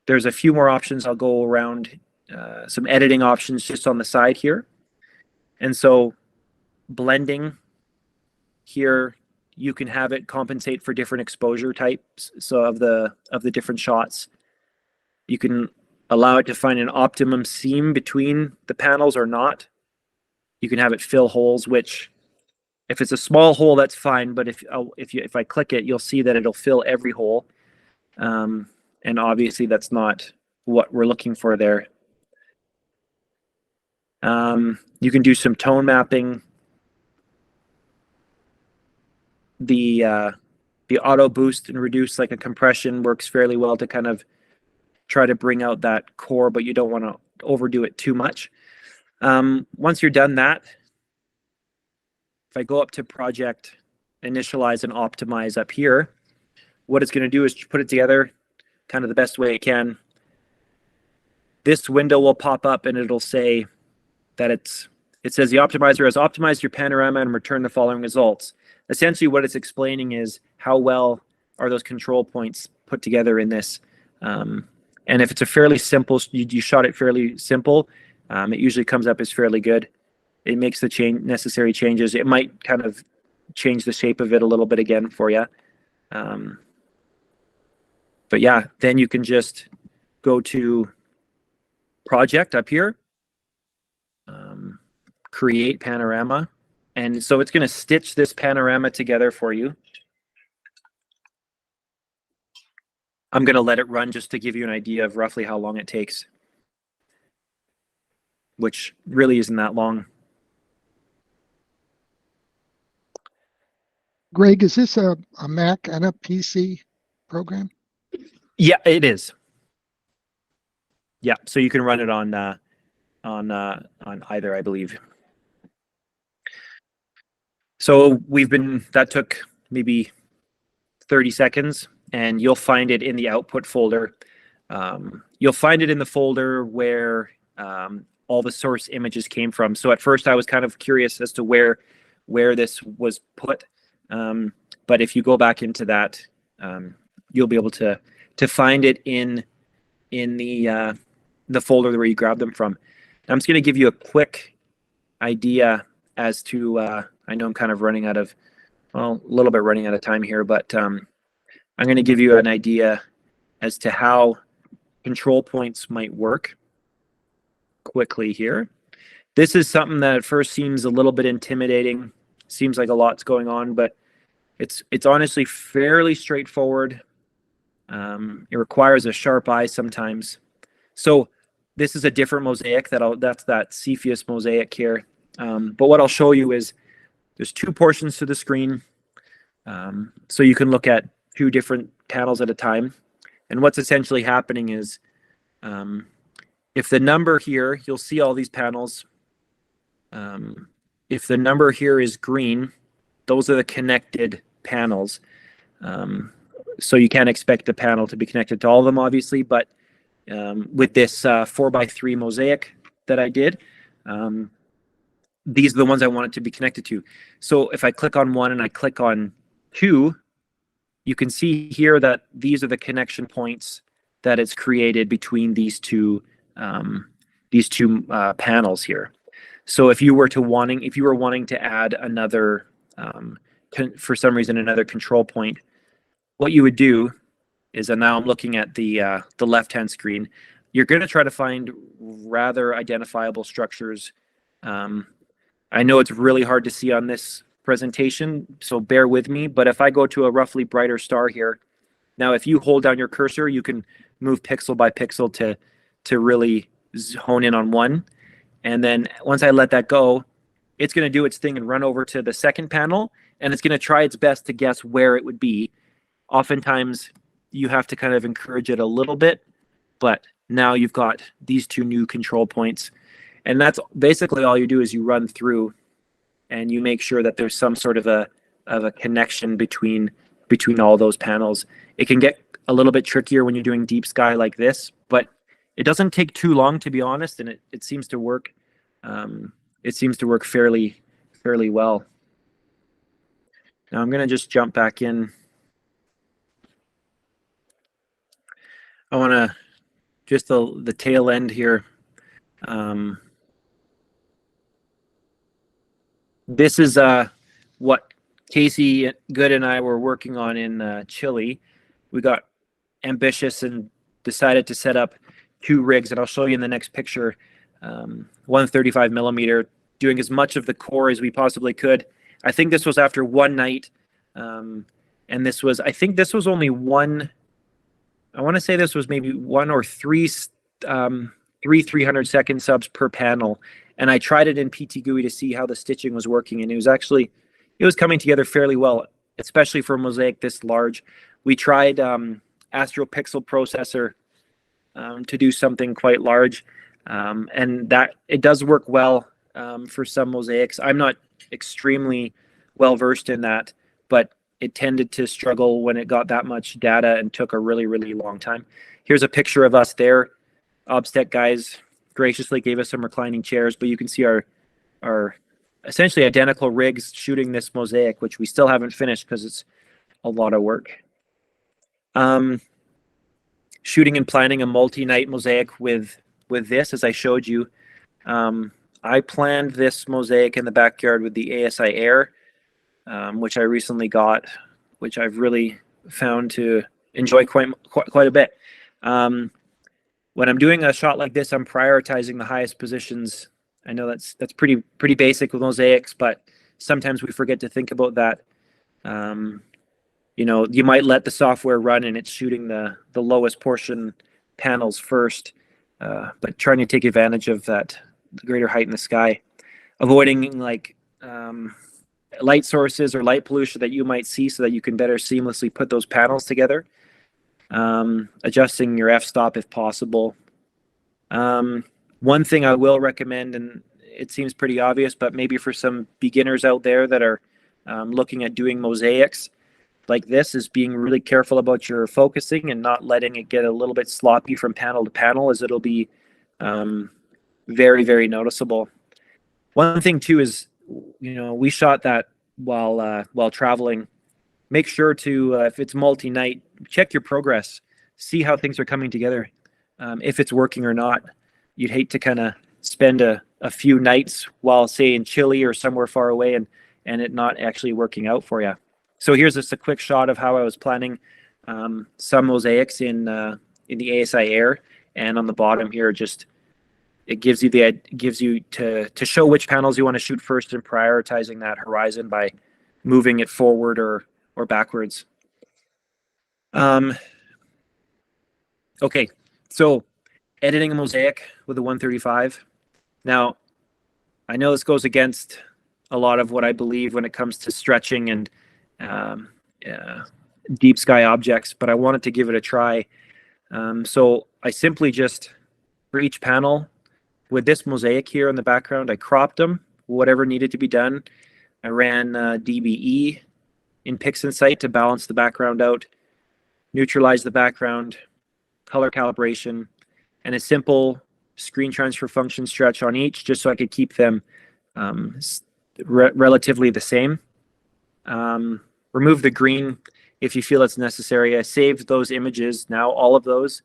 There's a few more options. I'll go around some editing options just on the side here. And so blending here, you can have it compensate for different exposure types. So of the different shots, you can allow it to find an optimum seam between the panels or not. You can have it fill holes, which if it's a small hole, that's fine. But if I click it, you'll see that it'll fill every hole. And obviously that's not what we're looking for there. You can do some tone mapping. The auto boost and reduce like a compression works fairly well to kind of try to bring out that core, but you don't want to overdo it too much. Once you're done that, if I go up to project, initialize and optimize up here, what it's going to do is put it together kind of the best way it can. This window will pop up and it'll say that it says the optimizer has optimized your panorama and returned the following results. Essentially what it's explaining is how well are those control points put together in this. And if it's a fairly simple, you shot it fairly simple, it usually comes up as fairly good. It makes the necessary changes. It might kind of change the shape of it a little bit again for you. But yeah, then you can just go to project up here, create panorama. And so it's going to stitch this panorama together for you. I'm going to let it run just to give you an idea of roughly how long it takes, which really isn't that long. Greg, is this a Mac and a PC program? Yeah, it is. Yeah, so you can run it on either, I believe. So that took maybe 30 seconds, and you'll find it in the output folder. You'll find it in the folder where all the source images came from. So at first I was kind of curious as to where this was put. But if you go back into that, you'll be able to find it in the folder where you grabbed them from. I'm just going to give you a quick idea as to, I know I'm kind of running out of, well, a little bit running out of time here, but I'm going to give you an idea as to how control points might work quickly here. This is something that at first seems a little bit intimidating, seems like a lot's going on, but it's honestly fairly straightforward. It requires a sharp eye sometimes. So this is a different mosaic that's that Cepheus mosaic here. But what I'll show you is there's two portions to the screen. So you can look at two different panels at a time. And what's essentially happening is if the number here, you'll see all these panels. If the number here is green, those are the connected panels. So you can't expect the panel to be connected to all of them, obviously, but with this 4x3 mosaic that I did, these are the ones I want it to be connected to. So if I click on one and I click on two, you can see here that these are the connection points that it's created between these two panels here. So if you were wanting to add another, for some reason, another control point, what you would do is, and now I'm looking at the left-hand screen, you're going to try to find rather identifiable structures. I know it's really hard to see on this presentation, so bear with me, but if I go to a roughly brighter star here, now if you hold down your cursor, you can move pixel by pixel to really hone in on one. And then once I let that go, it's going to do its thing and run over to the second panel, and it's going to try its best to guess where it would be. Oftentimes, you have to kind of encourage it a little bit, but now you've got these two new control points. And that's basically all you do is you run through and you make sure that there's some sort of a connection between all those panels. It can get a little bit trickier when you're doing deep sky like this, but it doesn't take too long, to be honest, and it seems to work. It seems to work fairly well. Now I'm going to just jump back in. I want to just the tail end here. This is what Casey Good and I were working on in Chile. We got ambitious and decided to set up 2 rigs, and I'll show you in the next picture. 135 millimeter, doing as much of the core as we possibly could. I think this was after one night, and this was, I think this was only one, I want to say this was maybe 1 or 3 300-second subs per panel. And I tried it in PTGui to see how the stitching was working, and it was coming together fairly well, especially for a mosaic this large. We tried Astro pixel processor to do something quite large, and that it does work well for some mosaics. I'm not extremely well versed in that, but it tended to struggle when it got that much data and took a really, really long time. Here's a picture of us there. Obstec guys graciously gave us some reclining chairs, but you can see our essentially identical rigs shooting this mosaic, which we still haven't finished because it's a lot of work. Shooting and planning a multi-night mosaic with this, as I showed you. I planned this mosaic in the backyard with the ASI Air, which I recently got, which I've really found to enjoy quite a bit. When I'm doing a shot like this, I'm prioritizing the highest positions. I know that's pretty basic with mosaics, but sometimes we forget to think about that. You know, you might let the software run and it's shooting the lowest portion panels first, but trying to take advantage of that, the greater height in the sky, avoiding like light sources or light pollution that you might see so that you can better seamlessly put those panels together. Adjusting your f-stop if possible. One thing I will recommend, and it seems pretty obvious, but maybe for some beginners out there that are looking at doing mosaics like this, is being really careful about your focusing and not letting it get a little bit sloppy from panel to panel, as it'll be very, very noticeable. One thing too is, you know, we shot that while traveling. Make sure to, if it's multi-night, check your progress, see how things are coming together, if it's working or not. You'd hate to kind of spend a few nights while, say, in Chile or somewhere far away and it not actually working out for you. So here's just a quick shot of how I was planning some mosaics in the ASI Air, and on the bottom here, just it gives you to show which panels you want to shoot first and prioritizing that horizon by moving it forward or backwards. Okay, so editing a mosaic with a 135. Now, I know this goes against a lot of what I believe when it comes to stretching and deep sky objects, but I wanted to give it a try. So I simply just, for each panel, with this mosaic here in the background, I cropped them, whatever needed to be done. I ran DBE in PixInsight to balance the background out, neutralize the background, color calibration, and a simple screen transfer function stretch on each, just so I could keep them relatively the same. Remove the green if you feel it's necessary. I saved those images, now all of those,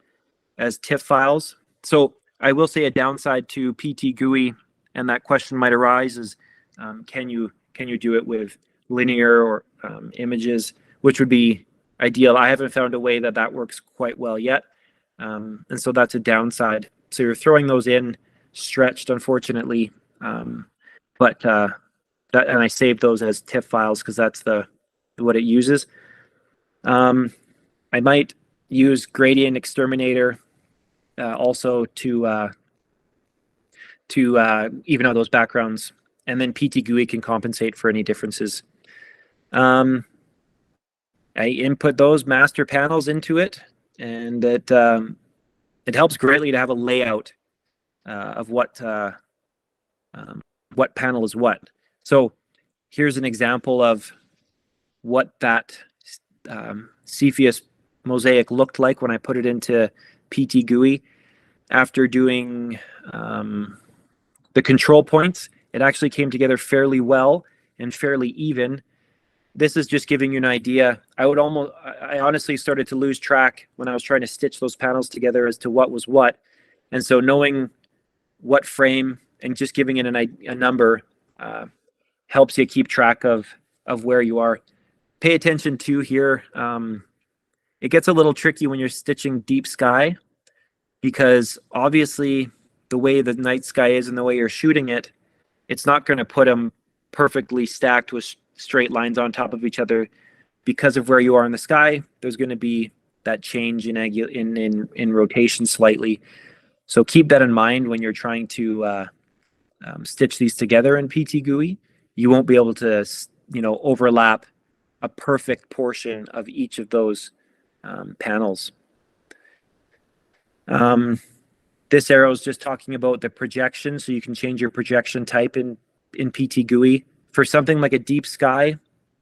as TIFF files. So I will say a downside to PTGui, and that question might arise, is can you do it with linear or images, which would be ideal. I haven't found a way that works quite well yet, and so that's a downside. So you're throwing those in stretched, unfortunately, but and I saved those as TIFF files because that's what it uses. I might use Gradient Exterminator also to even out those backgrounds, and then PTGui can compensate for any differences. I input those master panels into it, and it helps greatly to have a layout of what panel is what. So here's an example of what that Cepheus mosaic looked like when I put it into PTGui. After doing the control points, it actually came together fairly well and fairly even. this is just giving you an idea. I honestly started to lose track when I was trying to stitch those panels together as to what was what. And so knowing what frame and just giving it a number helps you keep track of where you are. Pay attention to here. It gets a little tricky when you're stitching deep sky, because obviously the way the night sky is and the way you're shooting it, it's not going to put them perfectly stacked with straight lines on top of each other. Because of where you are in the sky, there's going to be that change in rotation slightly. So keep that in mind when you're trying to stitch these together in PTGui. You won't be able to, overlap a perfect portion of each of those panels. This arrow is just talking about the projection, so you can change your projection type in PTGui. For something like a deep sky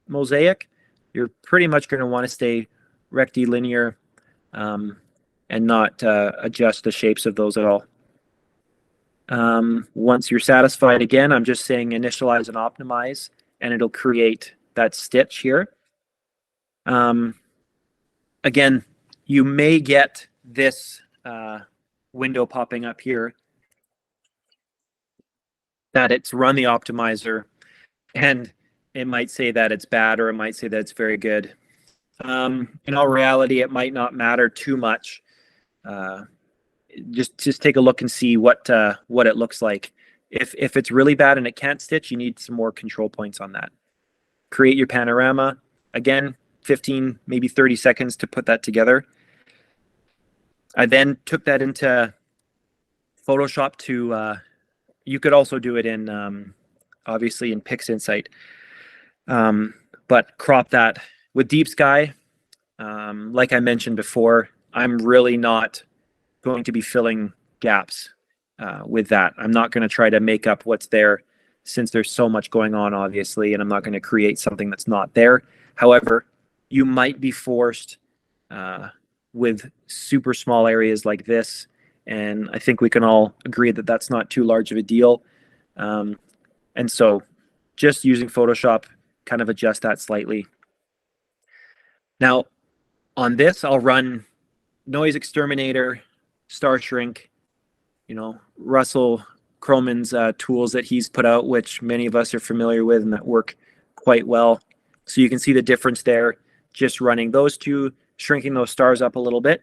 mosaic, you're pretty much going to want to stay rectilinear and not adjust the shapes of those at all. Once you're satisfied, again, I'm just saying initialize and optimize, and it'll create that stitch here. Again, you may get this window popping up here that it's run the optimizer, and it might say that it's bad, or it might say that it's very good. In all reality, it might not matter too much. Just take a look and see what it looks like. If it's really bad and it can't stitch, you need some more control points on that. Create your panorama. Again, 15, maybe 30 seconds to put that together. I then took that into Photoshop to, you could also do it in, obviously in PixInsight, but crop that with deep sky. Like I mentioned before, I'm really not going to be filling gaps with that. I'm not going to try to make up what's there, since there's so much going on, obviously, and I'm not going to create something that's not there. However, you might be forced with super small areas like this, and I think we can all agree that that's not too large of a deal. And so just using Photoshop, kind of adjust that slightly. Now, on this, I'll run Noise Exterminator, Star Shrink, Russell Croman's tools that he's put out, which many of us are familiar with and that work quite well. So you can see the difference there, just running those two, shrinking those stars up a little bit.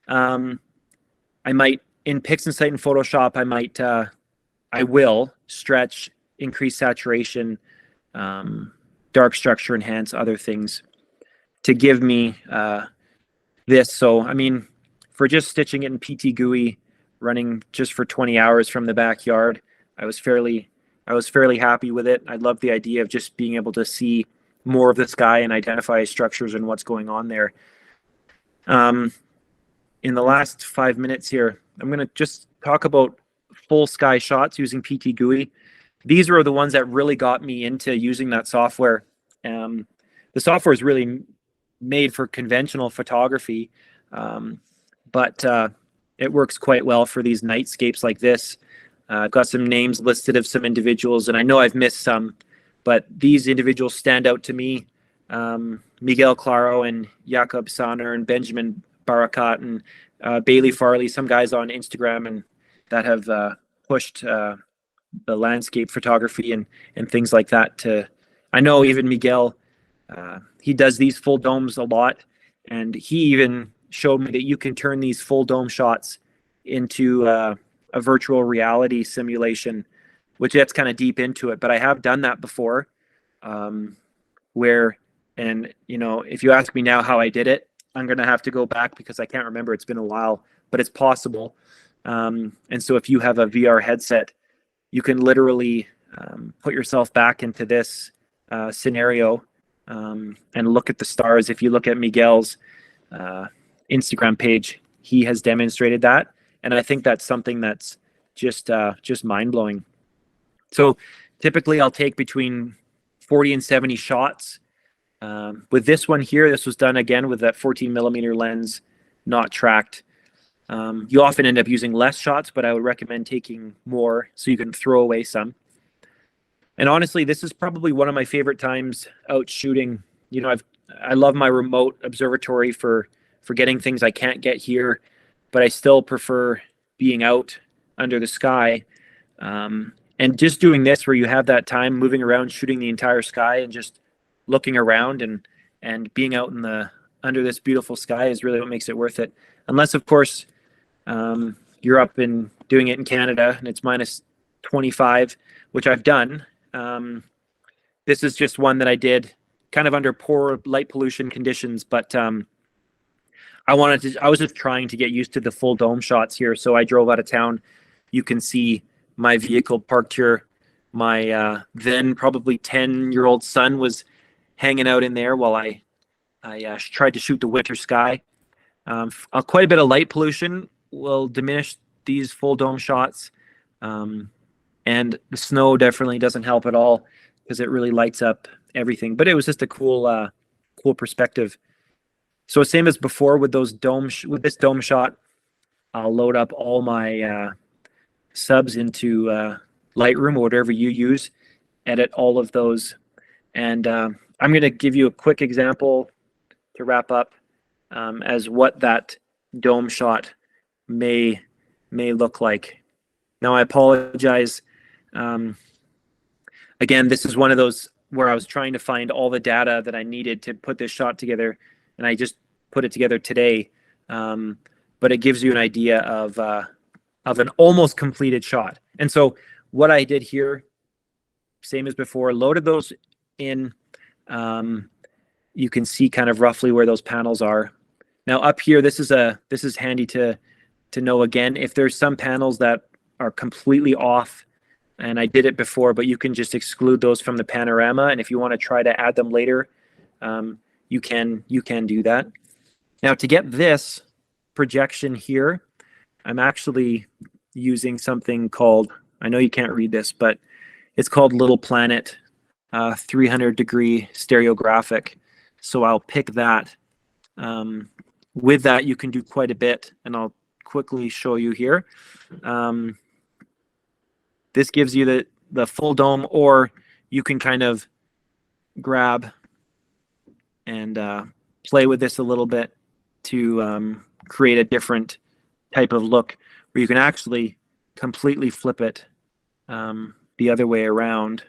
I might, in PixInsight and Photoshop, I will stretch, increase saturation, dark structure, enhance other things to give me this. So, I mean, for just stitching it in PTGui, running just for 20 hours from the backyard, I was fairly happy with it. I love the idea of just being able to see more of the sky and identify structures and what's going on there. In the last 5 minutes here, I'm going to just talk about full sky shots using PTGui. These were the ones that really got me into using that software. The software is really made for conventional photography, but it works quite well for these nightscapes like this. I've got some names listed of some individuals, and I know I've missed some, but these individuals stand out to me. Miguel Claro and Jakob Sanner and Benjamin Barakat and Bailey Farley, some guys on Instagram and that have pushed the landscape photography and things like that. I know even Miguel, he does these full domes a lot, and he even showed me that you can turn these full dome shots into a virtual reality simulation, which that's kind of deep into it, but I have done that before. If you ask me now how I did it, I'm going to have to go back because I can't remember. It's been a while, but it's possible. And so if you have a VR headset, you can literally put yourself back into this scenario and look at the stars. If you look at Miguel's Instagram page, he has demonstrated that. And I think that's something that's just mind-blowing. So typically I'll take between 40 and 70 shots. With this one here, this was done again with that 14mm lens, not tracked. You often end up using less shots, but I would recommend taking more so you can throw away some. And honestly, this is probably one of my favorite times out shooting. You know, I love my remote observatory for getting things I can't get here, but I still prefer being out under the sky. And just doing this where you have that time moving around, shooting the entire sky and just looking around and being out in the under this beautiful sky is really what makes it worth it. Unless, of course, you're up in doing it in Canada and it's minus 25, which I've done. This is just one that I did kind of under poor light pollution conditions, but I was just trying to get used to the full dome shots here. So I drove out of town. You can see my vehicle parked here. My then probably 10-year-old son was hanging out in there while I tried to shoot the winter sky. Quite a bit of light pollution will diminish these full dome shots. And the snow definitely doesn't help at all because it really lights up everything. But it was just a cool perspective. So same as before with those with this dome shot, I'll load up all my subs into Lightroom or whatever you use, edit all of those. And I'm going to give you a quick example to wrap up as what that dome shot may look like. Now I apologize. Again, this is one of those where I was trying to find all the data that I needed to put this shot together, and I just put it together today. But it gives you an idea of an almost completed shot. And so what I did here, same as before, loaded those in. You can see kind of roughly where those panels are. Now up here, this is handy to know again, if there's some panels that are completely off, and I did it before, but you can just exclude those from the panorama. And if you want to try to add them later, you can do that. Now to get this projection here, I'm actually using something called, I know you can't read this, but it's called Little Planet 300-degree stereographic. So I'll pick that. With that, you can do quite a bit, and I'll quickly show you here. This gives you the full dome, or you can kind of grab and play with this a little bit to create a different type of look where you can actually completely flip it the other way around.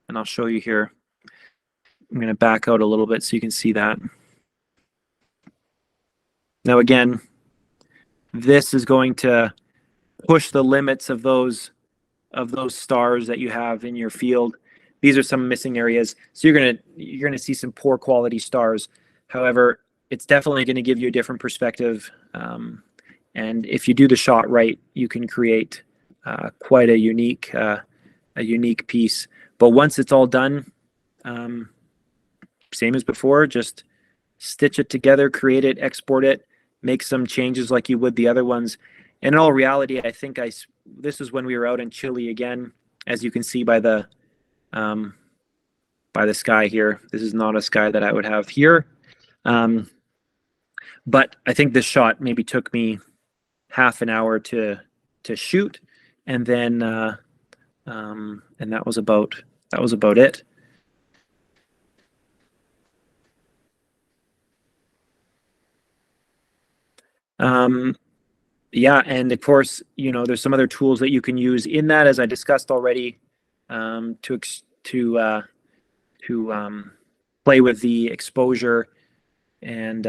And I'll show you here. I'm going to back out a little bit so you can see that. Now again, this is going to push the limits of those stars that you have in your field. These are some missing areas. So you're gonna see some poor quality stars. However, it's definitely going to give you a different perspective. And if you do the shot right, you can create quite a unique piece. But once it's all done, same as before, just stitch it together, create it, export it, make some changes like you would the other ones. And in all reality, I think this is when we were out in Chile again, as you can see by the sky here. This is not a sky that I would have here. But I think this shot maybe took me half an hour to shoot, and then and that was about it. Yeah, and of course, there's some other tools that you can use in that, as I discussed already, to play with the exposure and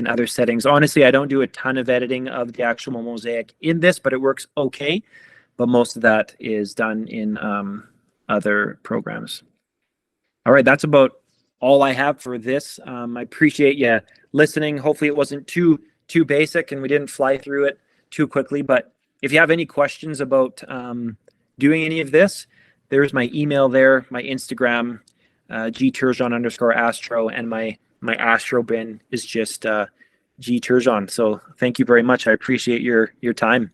other settings. Honestly, I don't do a ton of editing of the actual mosaic in this, but it works okay. But most of that is done in other programs. All right, that's about all I have for this. I appreciate you listening. Hopefully it wasn't too basic and we didn't fly through it too quickly. But if you have any questions about doing any of this, there's my email there, my Instagram, G_Turgeon_Astro, and my Astro bin is just G Turgeon. So thank you very much. I appreciate your time.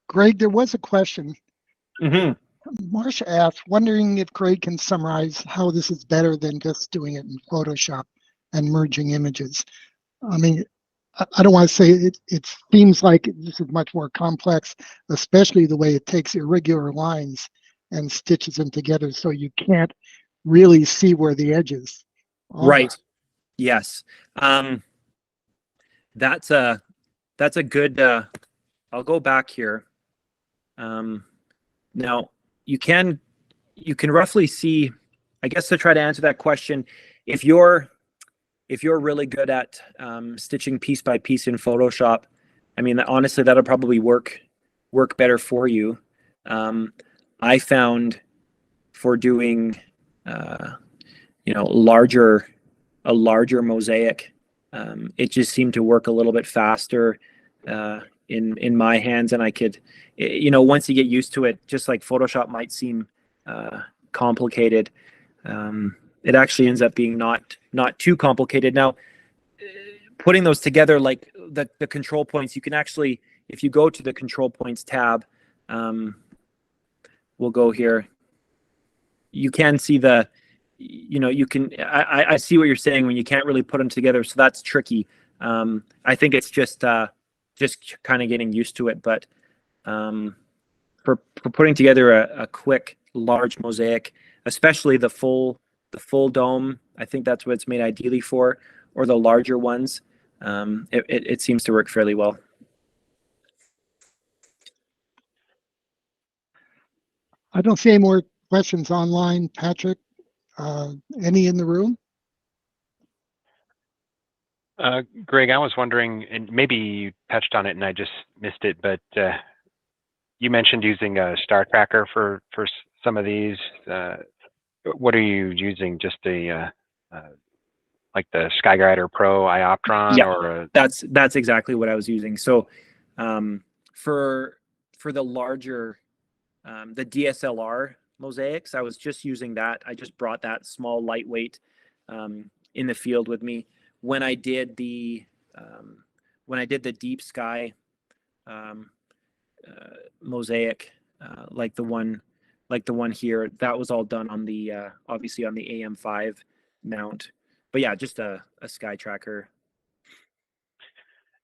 Greg, there was a question. Mm-hmm. Marsha asked, wondering if Greg can summarize how this is better than just doing it in Photoshop and merging images. I mean, I don't want to say it seems like this is much more complex, especially the way it takes irregular lines and stitches them together, so you can't really see where the edges are. Right. Yes. That's a good, I'll go back here. Now you can roughly see, I guess, to try to answer that question, if you're really good at stitching piece by piece in Photoshop, I mean, honestly, that'll probably work better for you. I found for doing, you know, a larger mosaic, it just seemed to work a little bit faster in my hands, and I could, you know, once you get used to it, just like Photoshop might seem complicated, it actually ends up being not too complicated. Now, putting those together, like the control points, you can actually, if you go to the control points tab, we'll go here. You can see the, you know, you can, I see what you're saying when you can't really put them together. So that's tricky. I think it's just kind of getting used to it. But for putting together a quick, large mosaic, especially the full dome, I think that's what it's made ideally for, or the larger ones. It seems to work fairly well. I don't see any more questions online, Patrick. Any in the room? Greg, I was wondering, and maybe you touched on it and I just missed it, but you mentioned using a star tracker for some of these. What are you using? Just like the Skyguider Pro Ioptron, Yeah, or that's exactly what I was using. So for the larger, the DSLR mosaics, I was just using that. I just brought that small, lightweight in the field with me. When I did the deep sky mosaic, like the one here, that was all done on the obviously on the AM5 mount. But yeah, just a sky tracker.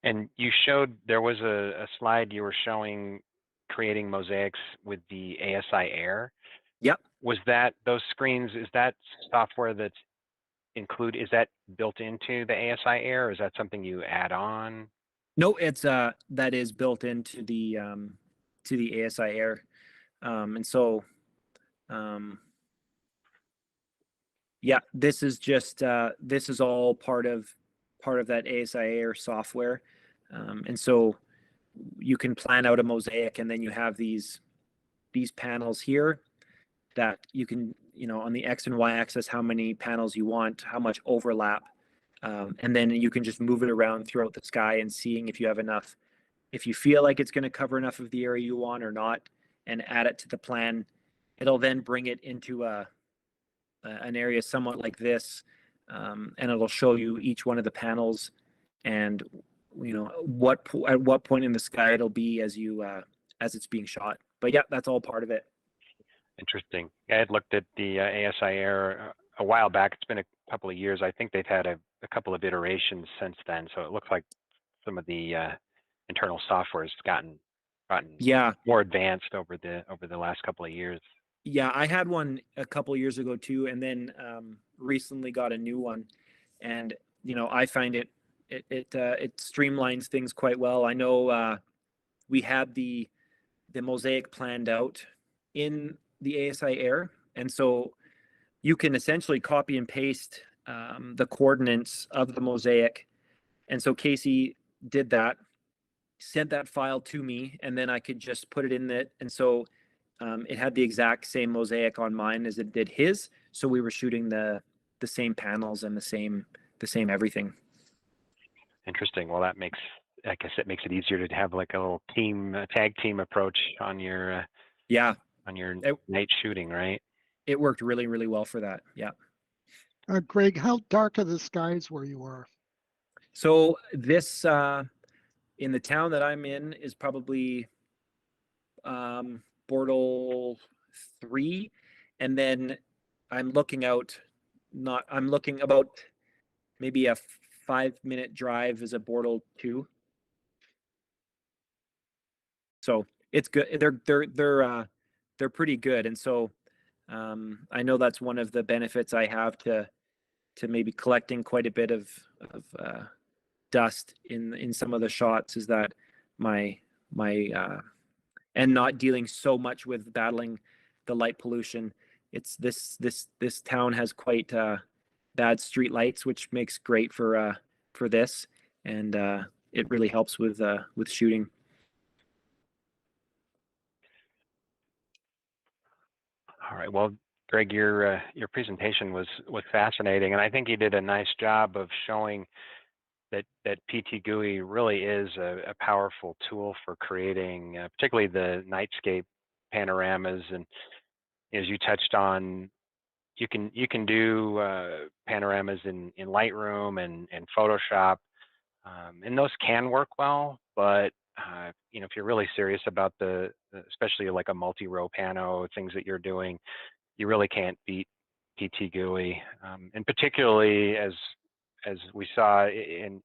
and you showed, there was a slide you were showing creating mosaics with the ASI Air. Yep. Was that those screens? Is that software that's is that built into the ASI Air, or is that something you add on? No, it's that is built into the ASI Air, and so yeah, this is just this is all part of that ASI Air software, and so you can plan out a mosaic, and then you have these panels here that you can, you know, on the X and Y axis, how many panels you want, how much overlap, and then you can just move it around throughout the sky and seeing if you have enough, if you feel like it's going to cover enough of the area you want or not, and add it to the plan. It'll then bring it into an area somewhat like this, and it'll show you each one of the panels and, you know, at what point in the sky it'll be as you as it's being shot. But yeah, that's all part of it. Interesting. I had looked at the ASI Air a while back. It's been a couple of years. I think they've had a couple of iterations since then. So it looks like some of the internal software has gotten Yeah, more advanced over the last couple of years. yeah, I had one a couple of years ago too, and then recently got a new one, and you know, I find it streamlines things quite well. I know we had the mosaic planned out in the ASI Air, and so you can essentially copy and paste the coordinates of the mosaic, and so Casey did that, sent that file to me, and then I could just put it in it, and so it had the exact same mosaic on mine as it did his, so we were shooting the same panels and the same everything. Interesting. Well, that makes, I guess it makes it easier to have like a little team, tag team approach on your Yeah, on your night shooting, right? it worked really, really well for that. Yeah. Greg, how dark are the skies where you are? So this in the town that I'm in is probably Bortle 3, and then I'm looking out. I'm looking about maybe a 5-minute drive is a Bortle 2. So it's good. They're they're pretty good. And so I know that's one of the benefits I have to maybe collecting quite a bit of dust in some of the shots, is that my and not dealing so much with battling the light pollution. It's this town has quite bad street lights, which makes great for this, and it really helps with shooting. All right. Well, Greg, your presentation was fascinating, and I think you did a nice job of showing that PTGui really is a powerful tool for creating, particularly the nightscape panoramas. And as you touched on, you can do panoramas in Lightroom and Photoshop, and those can work well. But you know, if you're really serious about especially like a multi-row pano, things that you're doing, you really can't beat PTGui, and particularly as we saw in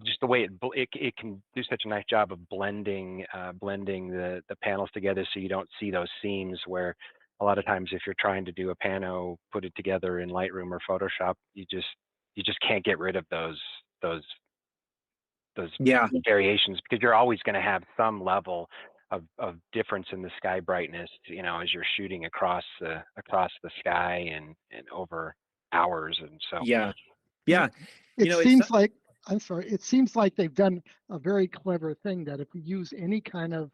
just the way it can do such a nice job of blending the panels together, so you don't see those seams where a lot of times if you're trying to do a pano, put it together in Lightroom or Photoshop, you just can't get rid of those Yeah. variations, because you're always going to have some level of difference in the sky brightness, you know, as you're shooting across the sky and over hours. And so yeah It you know, seems like, I'm sorry, it seems like they've done a very clever thing that if we use any kind of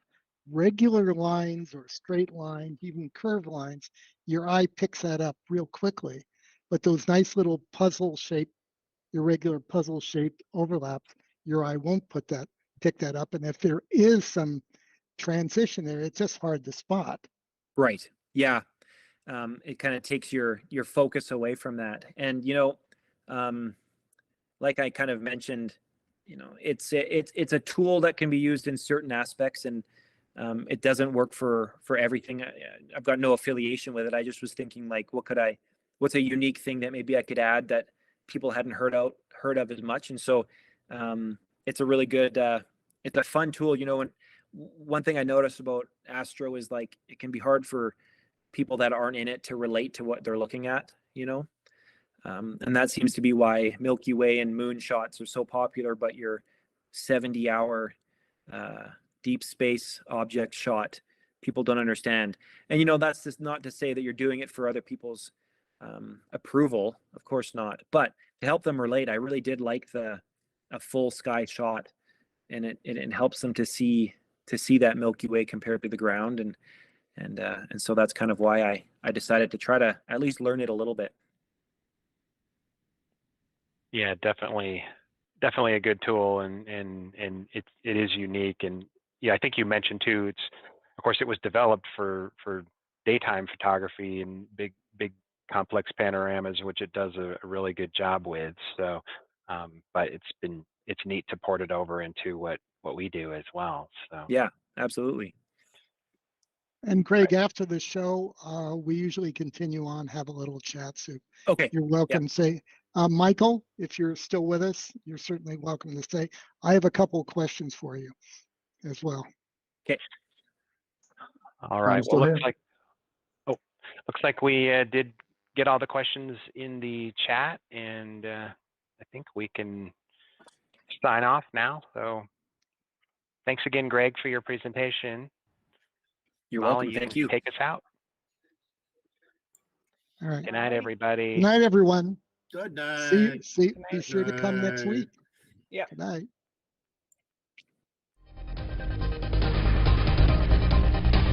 regular lines or straight lines, even curved lines, your eye picks that up real quickly. But those nice little irregular puzzle shaped overlaps, your eye won't pick that up. And if there is some transition there, it's just hard to spot. right. Yeah. It kind of takes your focus away from that. And, you know, like I kind of mentioned, you know, it's a tool that can be used in certain aspects, and it doesn't work for everything. I've got no affiliation with it. I just was thinking, like, what's a unique thing that maybe I could add that people hadn't heard of as much. And so it's a really good, it's a fun tool, you know. And one thing I noticed about Astro is, like, it can be hard for people that aren't in it to relate to what they're looking at, you know. And that seems to be why Milky Way and moon shots are so popular, but your 70-hour deep space object shot, people don't understand. And, you know, that's just not to say that you're doing it for other people's approval, of course not, but to help them relate. I really did like a full sky shot, and it helps them to see that Milky Way compared to the ground. And so that's kind of why I decided to try to at least learn it a little bit. yeah, definitely a good tool, and it is unique. And yeah, I think you mentioned too, of course it was developed for daytime photography and big complex panoramas, which it does a really good job with. So but it's neat to port it over into what we do as well. So Yeah, absolutely. And Greg, after the show, we usually continue on, have a little chat. So Okay. you're welcome to say, Michael, if you're still with us, you're certainly welcome to say. I have a couple of questions for you as well. Okay. All right. still Well, here. looks like we did get all the questions in the chat, and I think we can sign off now. So thanks again, Greg, for your presentation. You're Molly, welcome. Thank can you. take us out. All right. Good night, everybody. Good night, everyone. Good night. Be sure to come next week. Yeah. Good night.